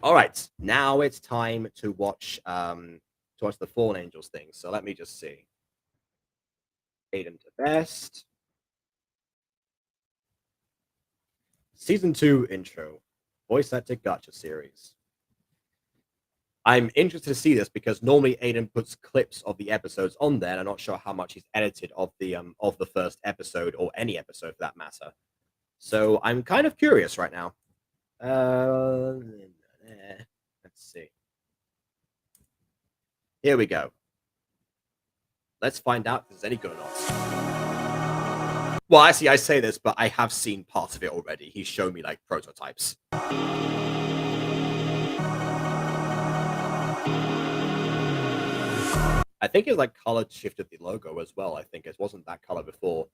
All right, now it's time to watch the Fallen Angels thing. So let me just see. Aiden to best. Season 2 intro. Voice actor Gacha series. I'm interested to see this because normally Aiden puts clips of the episodes on there, and I'm not sure how much he's edited of the first episode or any episode for that matter. So I'm kind of curious right now. Let's see. Here we go. Let's find out if there's any good or not. Well, actually, I say this, but I have seen parts of it already. He's shown me like prototypes. I think it's like color shifted the logo as well. I think it wasn't that color before.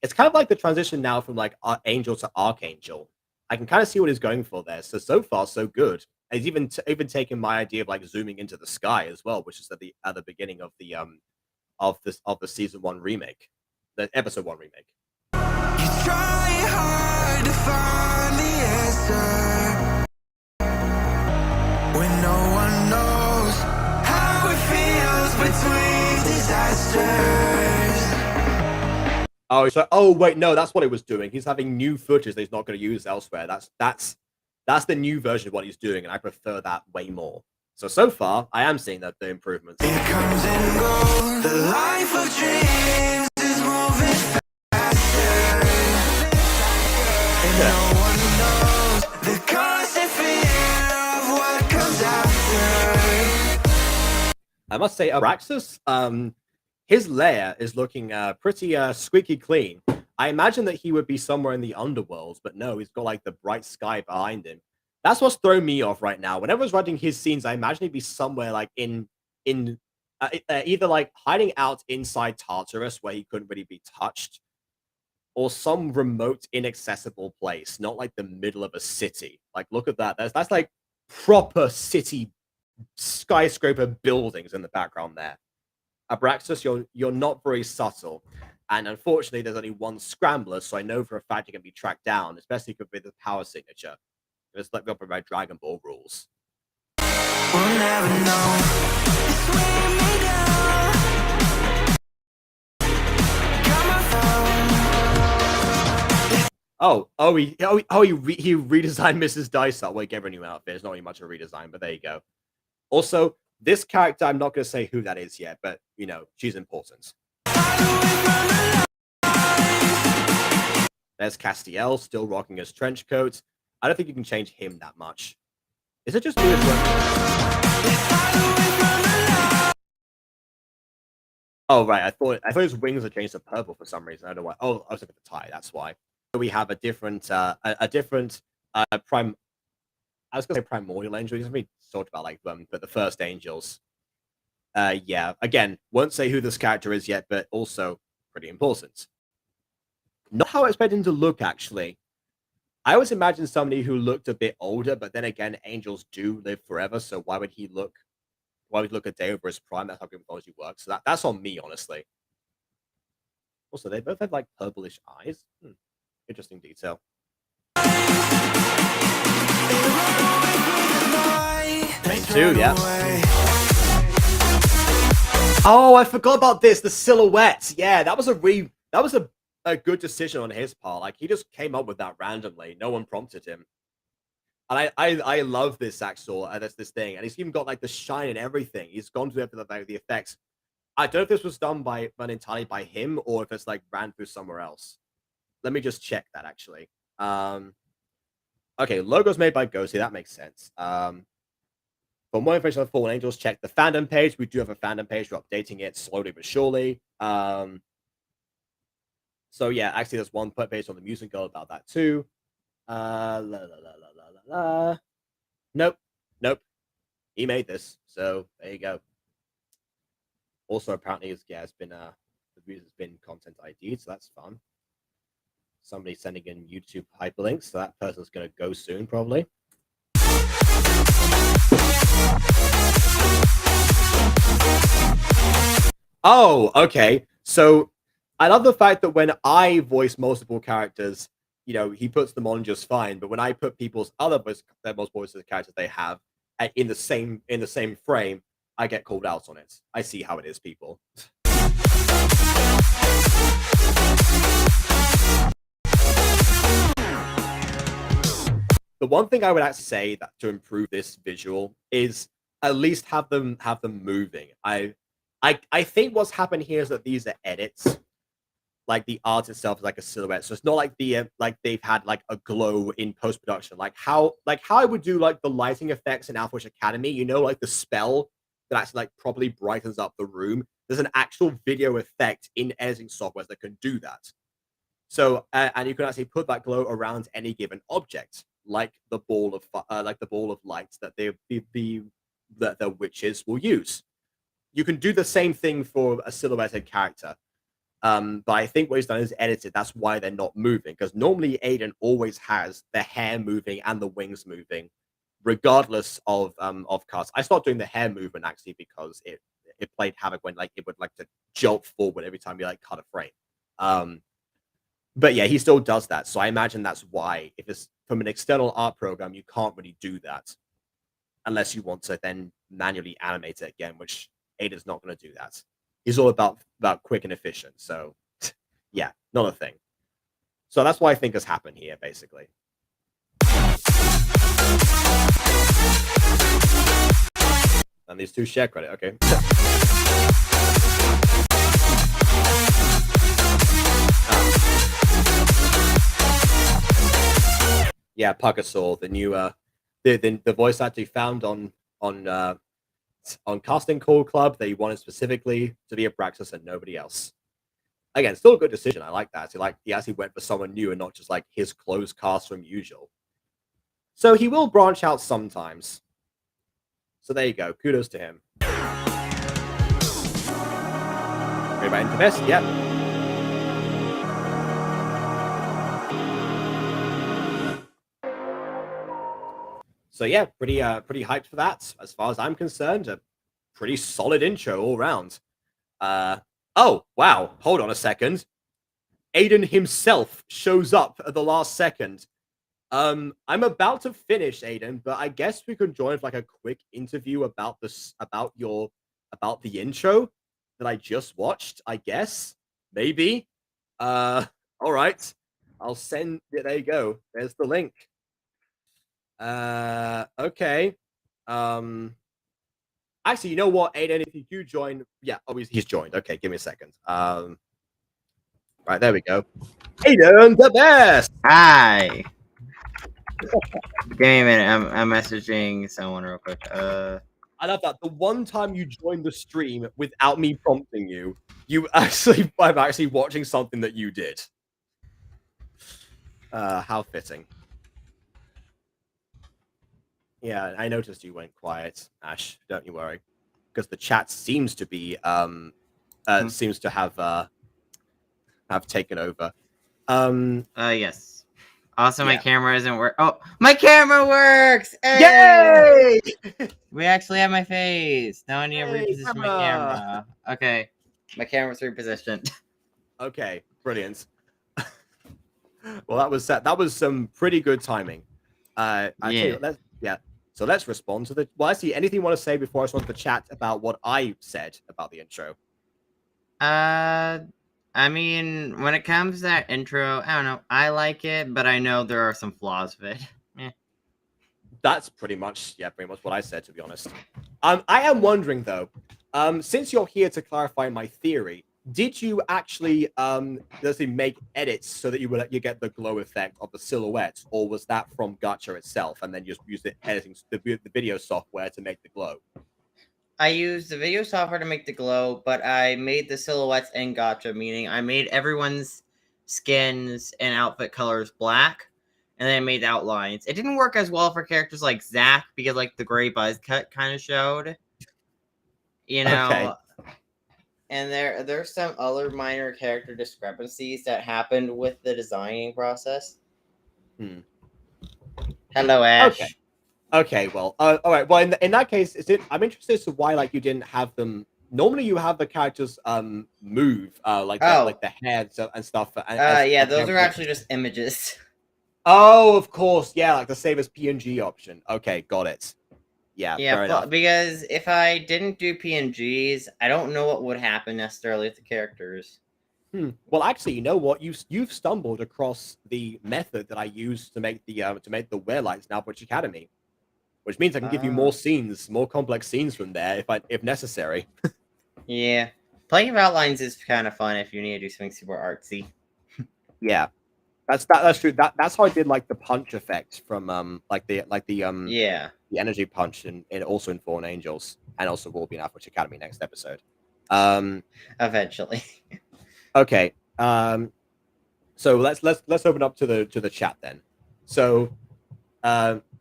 It's kind of like the transition now from like Angel to Archangel. I can kind of see what he's going for there. So far, so good. He's even taken my idea of like zooming into the sky as well, which is at the beginning of the season 1 remake, the episode 1 remake. You try hard to find the answer when no one knows how it feels between disasters. Oh wait, no, that's what it was doing. He's having new footage that he's not going to use elsewhere. That's the new version of what he's doing, and I prefer that way more. So far, I am seeing the improvements. It comes and goes. The life of dreams is moving faster, and no one knows the constant fear of what comes after. I must say, Abraxas, his lair is looking pretty squeaky clean. I imagine that he would be somewhere in the underworld, but no, he's got like the bright sky behind him. That's what's throwing me off right now. Whenever I was writing his scenes, I imagine he'd be somewhere like in either like hiding out inside Tartarus where he couldn't really be touched, or some remote, inaccessible place, not like the middle of a city. Like, look at that. That's like proper city skyscraper buildings in the background there. Abraxas, you're not very subtle. And unfortunately, there's only one scrambler, so I know for a fact you can be tracked down, especially with the power signature. Just like we operate by Dragon Ball rules. We'll never know. It's weighing me down. Got my phone. He redesigned Mrs. Dysart. Well, he gave her a new outfit. It's not really much of a redesign, but there you go. Also, this character, I'm not going to say who that is yet, but you know, she's important. There's Castiel, still rocking his trench coat. I don't think you can change him that much. Is it just me as well? Oh, right. I thought his wings had changed to purple for some reason. I don't know why. Oh, I was looking at the tie. That's why. We have a different prime. I was gonna say primordial angel. We talked about like them, but the first angels. Yeah. Again, won't say who this character is yet, but also pretty important. Not how I expected him to look, actually. I always imagined somebody who looked a bit older, but then again, angels do live forever, so why would he look? Why would he look a day over his prime? That's how Greek mythology works. So that's on me, honestly. Also, they both have like purplish eyes. Interesting detail. Too, yeah. Oh, I forgot about this. The silhouette. Yeah, that was a good decision on his part. Like he just came up with that randomly. No one prompted him. And I love this actual that's this thing. And he's even got like the shine and everything. He's gone through the effects. I don't know if this was done entirely by him or if it's like ran through somewhere else. Let me just check that actually. Okay, logo's made by Ghosty. That makes sense. For more information on Fallen Angels, check the fandom page. We do have a fandom page. We're updating it slowly but surely. So yeah, actually, there's one page on the music girl about that too. Nope. He made this, so there you go. Also, apparently, it's been the views has been content ID'd, so that's fun. Somebody sending in YouTube hyperlinks, so that person's gonna go soon, probably. Oh, okay. So I love the fact that when I voice multiple characters, you know, he puts them on just fine. But when I put people's most voices characters they have in the same frame, I get called out on it. I see how it is, people. The one thing I would actually say that to improve this visual is at least have them moving. I think what's happened here is that these are edits. Like the art itself is like a silhouette, so it's not like like they've had like a glow in post production. Like how I would do like the lighting effects in Alpha Academy. You know, like the spell that actually like properly brightens up the room. There's an actual video effect in editing software that can do that. So and you can actually put that glow around any given object, like the ball of light that the witches will use. You can do the same thing for a silhouetted character. But I think what he's done is edited. That's why they're not moving. Because normally Aiden always has the hair moving and the wings moving, regardless of cuts. I stopped doing the hair movement actually because it played havoc when like it would like to jolt forward every time you like cut a frame. But yeah, he still does that. So I imagine that's why, if it's from an external art program, you can't really do that unless you want to then manually animate it again, which Aiden's not going to do that. He's all about quick and efficient. So yeah, not a thing. So that's what I think has happened here, basically. And these two share credit, okay. Yeah, Pugasaur, the new the voice actor found on Casting Call Club. They wanted specifically to be Abraxas and nobody else. Again, still a good decision. I like that. He actually went for someone new and not just like his close cast from usual. So he will branch out sometimes. So there you go. Kudos to him. Everybody into best? Yep. So yeah, pretty hyped for that. As far as I'm concerned, a pretty solid intro all round. Oh wow, hold on a second. Aiden himself shows up at the last second. I'm about to finish, Aiden, but I guess we could join for like a quick interview about the intro that I just watched. I guess maybe. All right. I'll send. Yeah, there you go. There's the link. Okay. Actually, you know what, Aiden? If you do join, yeah. Oh, he's joined. Okay, give me a second. Right there we go. Aiden, the best. Hi. Give me a minute. I'm messaging someone real quick. I love that. The one time you joined the stream without me prompting you, I'm actually watching something that you did. How fitting. Yeah, I noticed you went quiet, Ash. Don't you worry, because the chat seems to be seems to have taken over. Yes. Also, my Yeah. camera isn't work. Oh, my camera works! Yay! We actually have my face. Now I need to Hey, reposition my camera. Okay. My camera's repositioned. Okay, brilliant. Well, that was some pretty good timing. I tell you, So let's respond to the. Well, I see. Anything you want to say before I respond to the chat about what I said about the intro? I mean, when it comes to that intro, I don't know. I like it, but I know there are some flaws with it. That's pretty much what I said, to be honest. I am wondering though, since you're here to clarify my theory, did you actually make edits so that you get the glow effect of the silhouette, or was that from Gacha itself and then just use the editing the video software to make the glow? I used the video software to make the glow, but I made the silhouettes in Gacha, meaning I made everyone's skins and outfit colors black, and then I made outlines. It didn't work as well for characters like Zack because like the gray buzz cut kind of showed, you know. Okay. And there's some other minor character discrepancies that happened with the designing process. Hello, Ash. Okay. Well, all right. Well, in that case, I'm interested as to why you didn't have them. Normally, you have the characters move like the heads and stuff. Yeah, those are actually just images. Oh, of course. Yeah, like the save as PNG option. Okay, got it. Yeah, fair enough. Because if I didn't do PNGs, I don't know what would happen necessarily with the characters. Well, actually, you know what? You've stumbled across the method that I use to make the wear lights in Outwitch Academy, which means I can give you more scenes, more complex scenes from there if necessary. Yeah, playing with outlines is kind of fun if you need to do something super artsy. Yeah, that's true. That's how I did the punch effect from the energy punch and also in Fallen Angels, and also will be in Outwitch Academy next episode. Eventually. Okay. So let's open up to the chat then. So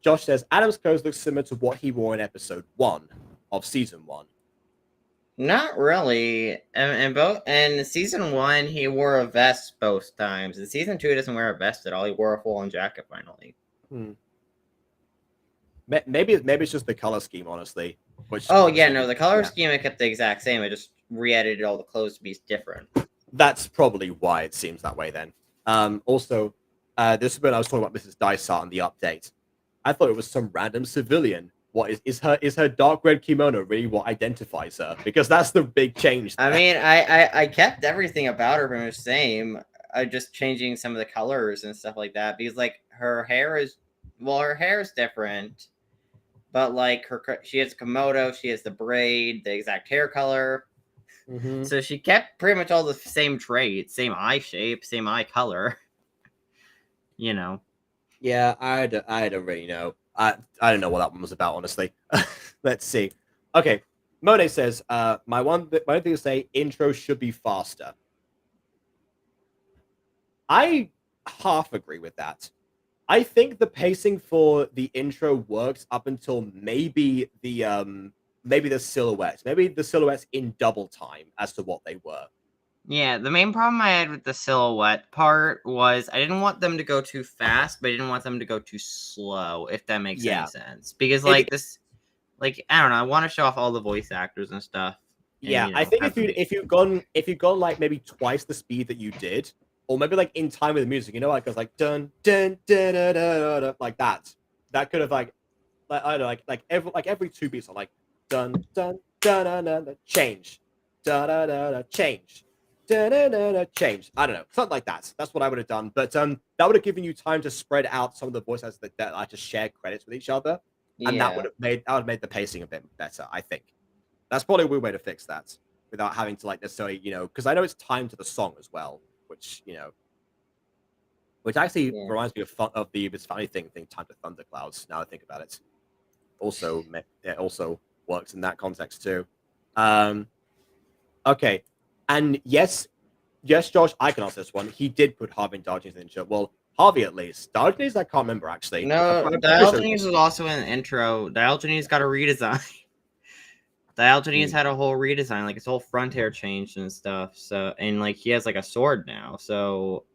Josh says Adam's clothes look similar to what he wore in episode 1 of season 1. Not really. In season 1, he wore a vest both times. In season 2, he doesn't wear a vest at all. He wore a full-on jacket finally. Maybe it's just the color scheme, honestly. The color scheme I kept the exact same. I just re-edited all the clothes to be different. That's probably why it seems that way then. Also, this is when I was talking about Mrs. Dysart and the update. I thought it was some random civilian. What is her dark red kimono really what identifies her? Because that's the big change there. I mean, I kept everything about her pretty much the same. Just changing some of the colors and stuff like that. Because her hair is different. But she has a Komodo, she has the braid, the exact hair color. So she kept pretty much all the same traits, same eye shape, same eye color. You know. Yeah, I don't really know. I don't know what that one was about, honestly. Let's see. Okay, Monet says, my one thing to say, intro should be faster. I half agree with that. I think the pacing for the intro works up until maybe the silhouettes. Maybe the silhouettes in double time as to what they were. Yeah, the main problem I had with the silhouette part was I didn't want them to go too fast, but I didn't want them to go too slow, if that makes any sense. Because I don't know, I want to show off all the voice actors and stuff. And, I think if you've gone maybe twice the speed that you did, or maybe in time with the music, it goes dun dun dun dun dun dun like that. That could have I don't know, every 2 beats are dun dun dun dun dun change, da da da da change, change. I don't know, something like that. That's what I would have done. But that would have given you time to spread out some of the voice actors that like to share credits with each other, and that would have made the pacing a bit better. I think that's probably a weird way to fix that without having to like necessarily, because I know it's timed to the song as well, which which actually reminds me of the It's Funny thing Time to Thunderclouds. Now I think about it, it also works in that context too. Okay, and yes, Josh, I can answer this one. He did put Harvey and Diogenes in the intro. Well, Harvey at least. Diogenes, I can't remember actually. No, I'm pretty Diogenes sure. was also in the intro. Diogenes got a redesign. Diogenes had a whole redesign, like his whole front hair changed and stuff. So, and like he has like a sword now. So,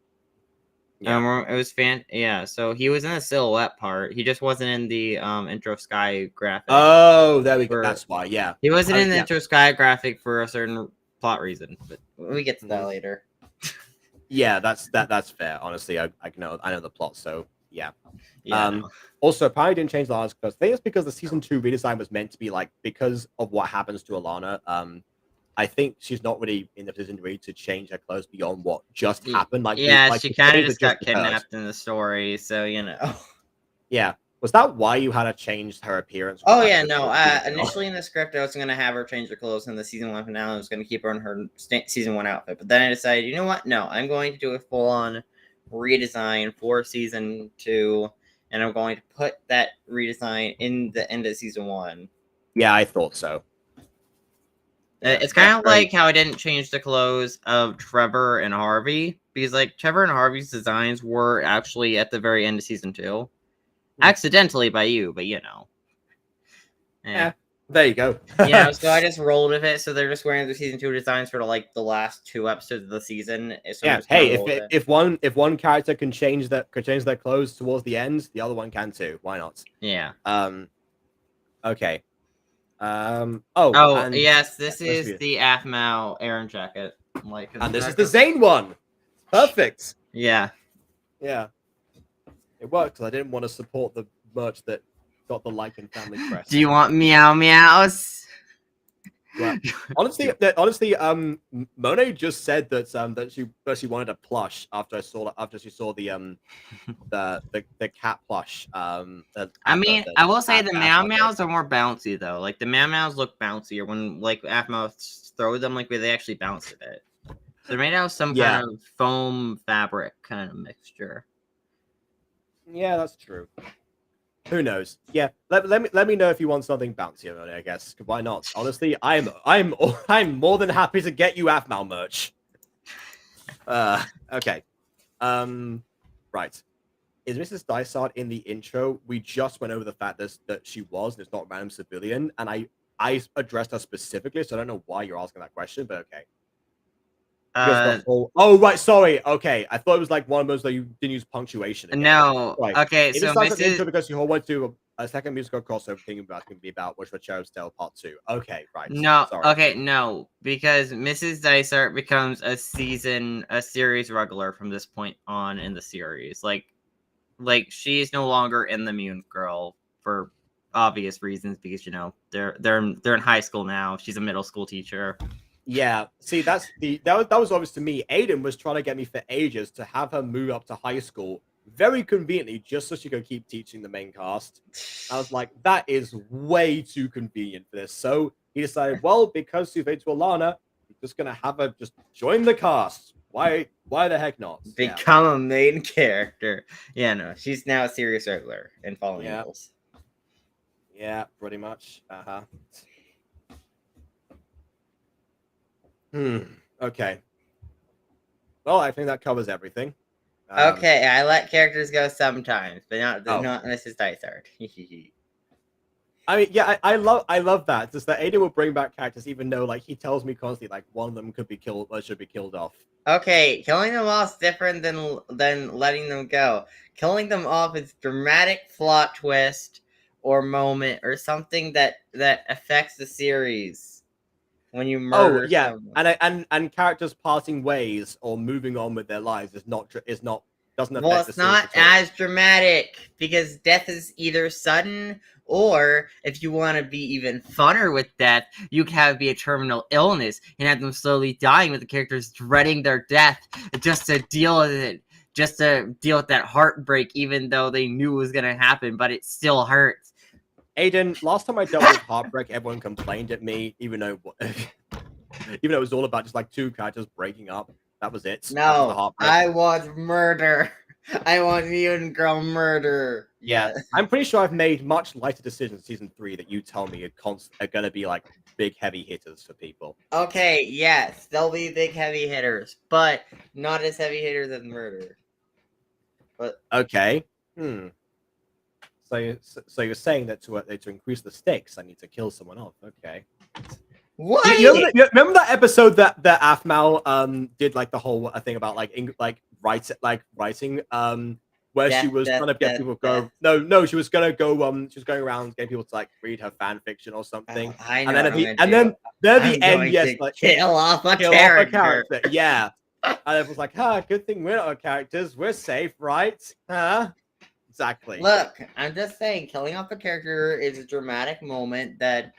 it was yeah. So he was in the silhouette part. He just wasn't in the intro sky graphic. Oh, there we go. That's why. Yeah, he wasn't in the intro sky graphic for a certain plot reason. But we get to that later. Yeah, that's fair. Honestly, I know the plot, so yeah. Yeah. Also, apparently didn't change the last because I think it's because the season 2 redesign was meant to be like because of what happens to Alana. I think she's not really in the position really to change her clothes beyond what just happened. Like she kind of just got kidnapped in the story, so Yeah. Was that why you had to change her appearance? Oh yeah, no. Initially in the script, I was gonna have her change her clothes in the season 1 finale. I was gonna keep her in her season 1 outfit, but then I decided, you know what? No, I'm going to do a full-on redesign for season 2, and I'm going to put that redesign in the end of season 1. Yeah, I thought so. It's kind of like how I didn't change the clothes of Trevor and Harvey, because like Trevor and Harvey's designs were actually at the very end of season 2. Accidentally by you, but Yeah, there you go. So I just rolled with it. So they're just wearing the season 2 designs for like the last 2 episodes of the season. So yeah, hey, if one character can change their clothes towards the end, the other one can too. Why not? Yeah. Okay. Yes, this is the Aphmau Aaron jacket. And this is the Zane one. Perfect. Yeah. Yeah. It worked because I didn't want to support the merch that got the Lycan family crest. Do you want meow meows? Well, honestly, Monet just said that she wanted a plush after she saw the cat plush. I will say the meow meows are more bouncy though. Like the meow meows look bouncier when like Aphmau throws them, like they actually bounce a bit. So they're made out of some kind of foam fabric kind of mixture. Yeah, that's true. Who knows? Yeah, let me know if you want something bouncier, I guess. Why not? Honestly, I'm more than happy to get you Aphmau merch. Okay. Right. Is Mrs. Dysart in the intro? We just went over the fact that she was, and it's not a random civilian, and I addressed her specifically, so I don't know why you're asking that question, but okay. Oh right, sorry. Okay, I thought it was like one of those that you didn't use punctuation. Again. No. Right. Okay, it so Mrs. Because you all went to a second musical crossover thinking about can be about Wish for Cherub's Tale Part 2. Okay, right. No. Sorry. Okay, no, because Mrs. Dysart becomes a series regular from this point on in the series. Like she's no longer in the Mune Girl for obvious reasons because they're in high school now. She's a middle school teacher. Yeah, see, that was obvious to me. Aiden was trying to get me for ages to have her move up to high school, very conveniently, just so she could keep teaching the main cast. I was like, that is way too convenient for this. So he decided, well, because she's related to Alana, he's just gonna have her just join the cast. Why the heck not? Become a main character. Yeah, no, she's now a series regular and following rules. Yeah, pretty much. Okay. Well, I think that covers everything. Okay, I let characters go sometimes, but not Mrs. Dysart. I mean, yeah, I love that. Just that Aiden will bring back characters, even though like he tells me constantly like one of them could be killed or should be killed off. Okay, killing them off is different than letting them go. Killing them off is dramatic plot twist or moment or something that affects the series. When you murder someone. and characters parting ways or moving on with their lives is not Doesn't affect Well, the it's series not at all. as dramatic because death is either sudden or if you want to be even funner with death, you can have it be a terminal illness and have them slowly dying with the characters dreading their death just to deal with it, just to deal with that heartbreak, even though they knew it was going to happen, but it still hurts. Aiden, last time I dealt with heartbreak, everyone complained at me, even though it was all about just like two characters breaking up. That was it. That was the No, heartbreak. I want murder. I want mutant girl murder. Yeah, I'm pretty sure I've made much lighter decisions in season 3 that you tell me are gonna be like big heavy hitters for people. Okay, yes, they'll be big heavy hitters, but not as heavy hitters as murder. But Okay. So you're saying that to increase the stakes, I need to kill someone off. Okay. what? You remember that episode that Afmal did like the whole thing about writing where she was trying to get people to go. No, she was gonna go she was going around getting people to like read her fan fiction or something. I know. And then what at the I'm end, going yes, to like kill off a kill off a character. character. Yeah. And it was like, good thing we're not our characters. We're safe, right? Huh? Exactly. Look, I'm just saying, killing off a character is a dramatic moment that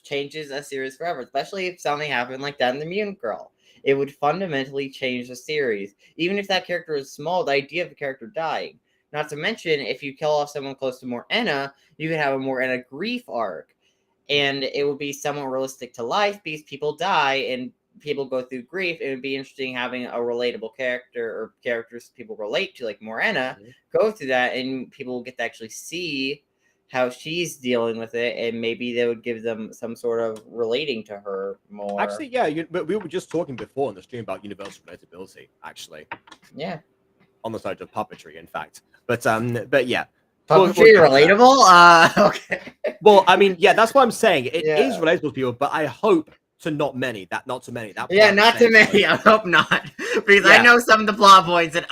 changes a series forever, especially if something happened like that in the Mutant Girl. It would fundamentally change the series. Even if that character is small, the idea of the character dying. Not to mention, if you kill off someone close to Morena, you could have a Morena grief arc. And it would be somewhat realistic to life because people die and people go through grief. It would be interesting having a relatable character or characters people relate to, like Morena, go through that, and people get to actually see how she's dealing with it, and maybe they would give them some sort of relating to her more. Actually, yeah, but we were just talking before in the stream about universal relatability, actually. Yeah. On the side of puppetry, in fact. But yeah. Puppetry relatable? Okay. Well, I mean, yeah, that's what I'm saying. It is Yeah. relatable to people, but I hope to not many. Not too many. Yeah, not too many. I hope not. Because I know some of the plot points and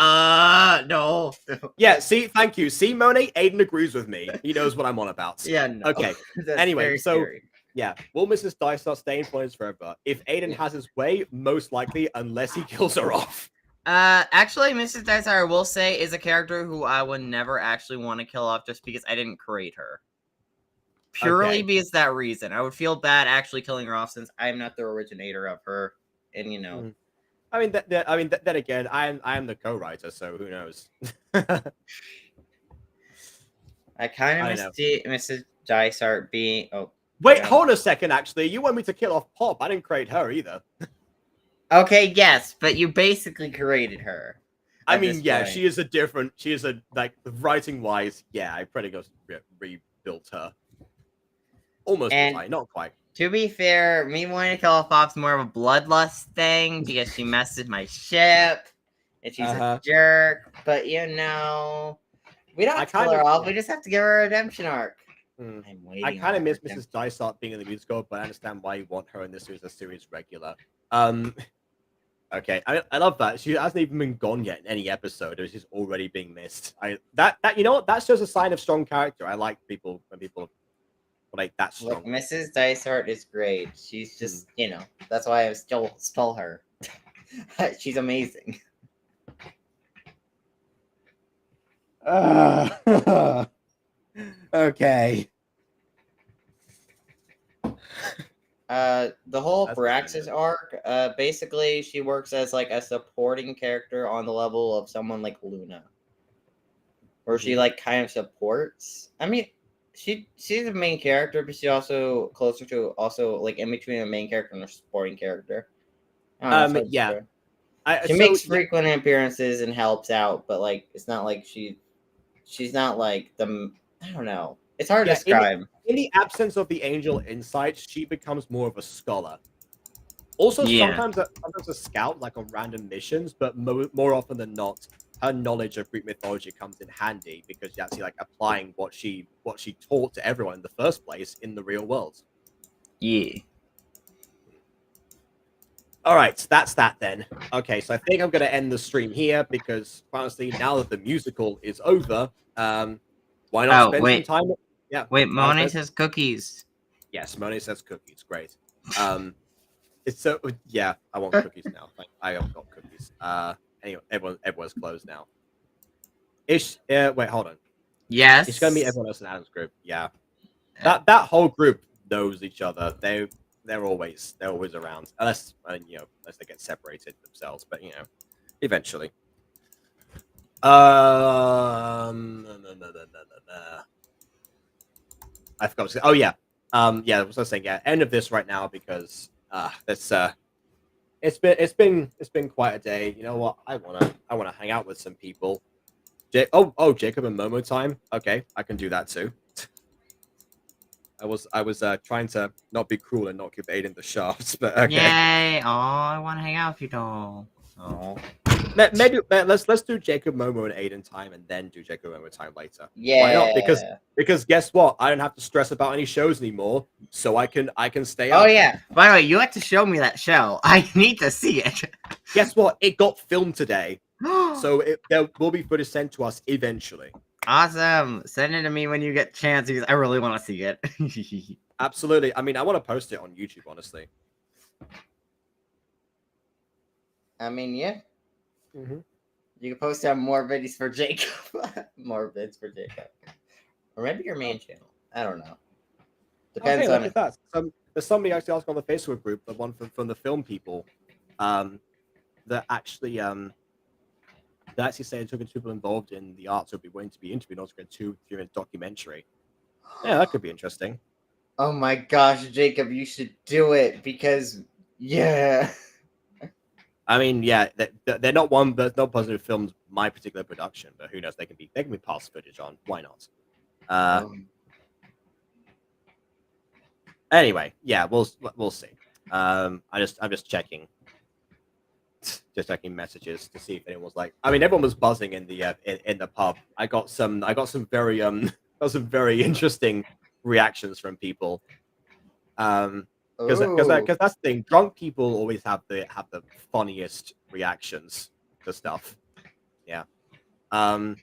no. Yeah, see, thank you. See, Monet, Aiden agrees with me. He knows what I'm on about. Yeah, no. Okay. That's Anyway, very so scary. yeah, will Mrs. Dysart stay in Florence forever? If Aiden has his way, most likely, unless he kills her off. Actually, Mrs. Dysart, I will say, is a character who I would never actually want to kill off just because I didn't create her. Purely because that reason. I would feel bad actually killing her off since I'm not the originator of her. And, you know. I mean, then again, I am the co-writer, so who knows? I kind of miss Mrs. Dysart being... Oh. Wait, hold a second, actually. You want me to kill off Pop? I didn't create her either. Okay, yes, but you basically created her. I mean, yeah, she is like, writing-wise, yeah, I pretty much rebuilt her. Almost entirely, not quite. To be fair, me wanting to kill off Pop's more of a bloodlust thing because she messes my ship and she's a jerk. But you know, we don't have to kill her off. We just have to give her a redemption arc. I'm waiting. I kind of miss Mrs. Dysart being in the musical, but I understand why you want her in this series as series regular. Okay, I love that. She hasn't even been gone yet in any episode. She's already being missed. That you know what? That shows a sign of strong character. I like people when people like that strong. Look, Mrs. Dysart is great. She's just, you know, that's why I still stole her. She's amazing. Okay. The whole Braxis arc, basically she works as like a supporting character on the level of someone like Luna. Where she like kind of supports. I mean, she's the main character, but she's also closer to like in between a main character and a supporting character. Yeah. She makes frequent appearances and helps out, but like it's not like she's not like the I don't know. It's hard to describe. In the absence of the angel insight, she becomes more of a scholar. Also, sometimes a scout, like on random missions, but more often than not, her knowledge of Greek mythology comes in handy because she's actually like applying what she taught to everyone in the first place in the real world. Yeah. All right, that's that then. Okay, so I think I'm going to end the stream here because honestly, now that the musical is over, why not spend some time? Yeah. Wait, Monet says cookies. Yes, Monet says cookies. Great. It's so yeah. I want cookies now. I haven't got cookies. Anyway, everyone's closed now. Wait, hold on. Yes. He's gonna meet everyone else in Adam's group. Yeah. That whole group knows each other. They're always around, unless unless they get separated themselves. But eventually. I forgot. What to say. Oh yeah. Yeah. I was saying end of this right now because that's it's been quite a day. You know what? I wanna hang out with some people. Jacob and Momo time. Okay, I can do that too. I was trying to not be cruel and not give Aiden the shafts, but okay. Yay! Oh, I want to hang out with you, doll. Oh. Maybe let's do Jacob, Momo, and Aiden time, and then do Jacob, Momo time later. Yeah. Why not? Because guess what? I don't have to stress about any shows anymore, so I can stay up. Oh yeah. By the way, you have to show me that show. I need to see it. Guess what? It got filmed today, so there will be footage sent to us eventually. Awesome. Send it to me when you get a chance because I really want to see it. Absolutely. I mean, I want to post it on YouTube, honestly. I mean, yeah. Mm-hmm. You can post out more videos for Jacob. More vids for Jacob. Or maybe your main channel. I don't know. Depends hey, on look at that. There's somebody actually asked on the Facebook group, the one from the film people, that actually say it took people involved in the arts would be willing to be interviewed, also get a 2-3-minute documentary. Yeah, that could be interesting. Oh my gosh, Jacob, you should do it because yeah. I mean, yeah, they're not one, but not positive films. My particular production, but who knows? They can be past footage on. Why not? Anyway, yeah, we'll see. I'm just checking messages to see if anyone was like. I mean, everyone was buzzing in the pub. I got some very interesting reactions from people. Because that's the thing. Drunk people always have the funniest reactions to stuff. Yeah. I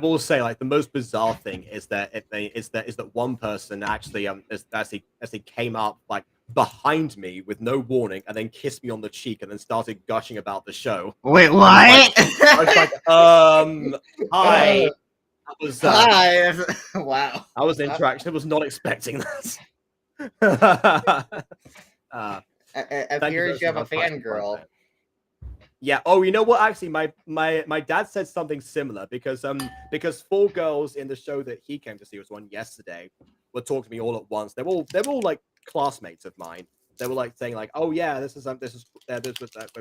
will say, like, the most bizarre thing is that one person actually as he came up like behind me with no warning and then kissed me on the cheek and then started gushing about the show. Wait, what? I was like, hi. Hi. Wow. I was interaction. I was not expecting that. Appears you have a fangirl. Yeah. Oh, you know what? Actually, my dad said something similar because 4 girls in the show that he came to see was one yesterday were talking to me all at once. They're all like classmates of mine. They were like saying like, oh yeah, this was a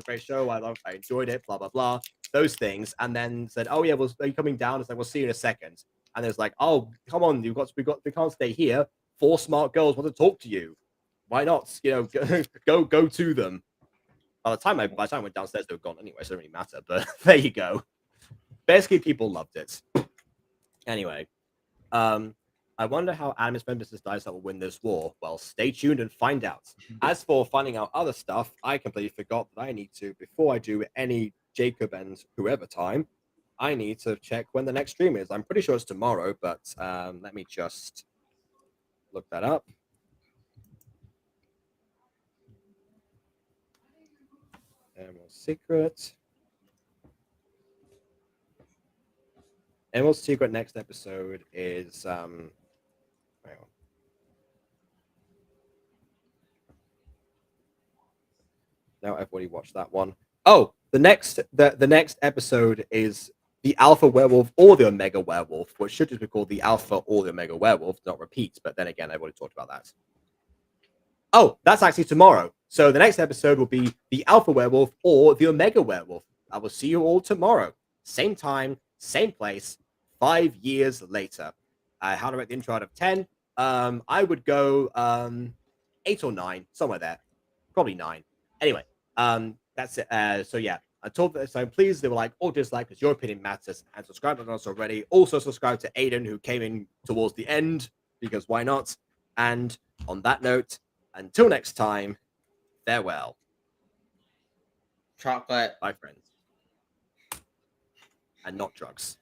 great show. I enjoyed it. Blah blah blah. Those things, and then said, oh yeah, are you coming down? It's like, we'll see you in a second. And it's like, oh come on, we can't stay here. 4 smart girls want to talk to you. Why not? Go to them. By the time I went downstairs, they were gone anyway, so it didn't really matter. But there you go. Basically, people loved it. Anyway, I wonder how Animus Members decides that will win this war. Well, stay tuned and find out. As for finding out other stuff, I completely forgot that I need to, before I do any Jacob and whoever time, I need to check when the next stream is. I'm pretty sure it's tomorrow, but let me just look that up. Emerald Secret. Emerald Secret next episode is hang on. Now I've already watched that one. Oh, the next episode is the Alpha Werewolf or the Omega Werewolf, which should just be called the Alpha or the Omega Werewolf, not repeat, but then again I've already talked about that. Oh, that's actually tomorrow. So the next episode will be the Alpha Werewolf or the Omega Werewolf. I will see you all tomorrow. Same time, same place, 5 years later. How to rate the intro out of 10? I would go 8 or 9, somewhere there. Probably 9. Anyway, that's it. So yeah, I told them, so please, they were like, or dislike, because your opinion matters, and subscribe to us already. Also subscribe to Aiden, who came in towards the end, because why not? And on that note, until next time, farewell. Chocolate. Bye, friends. And not drugs.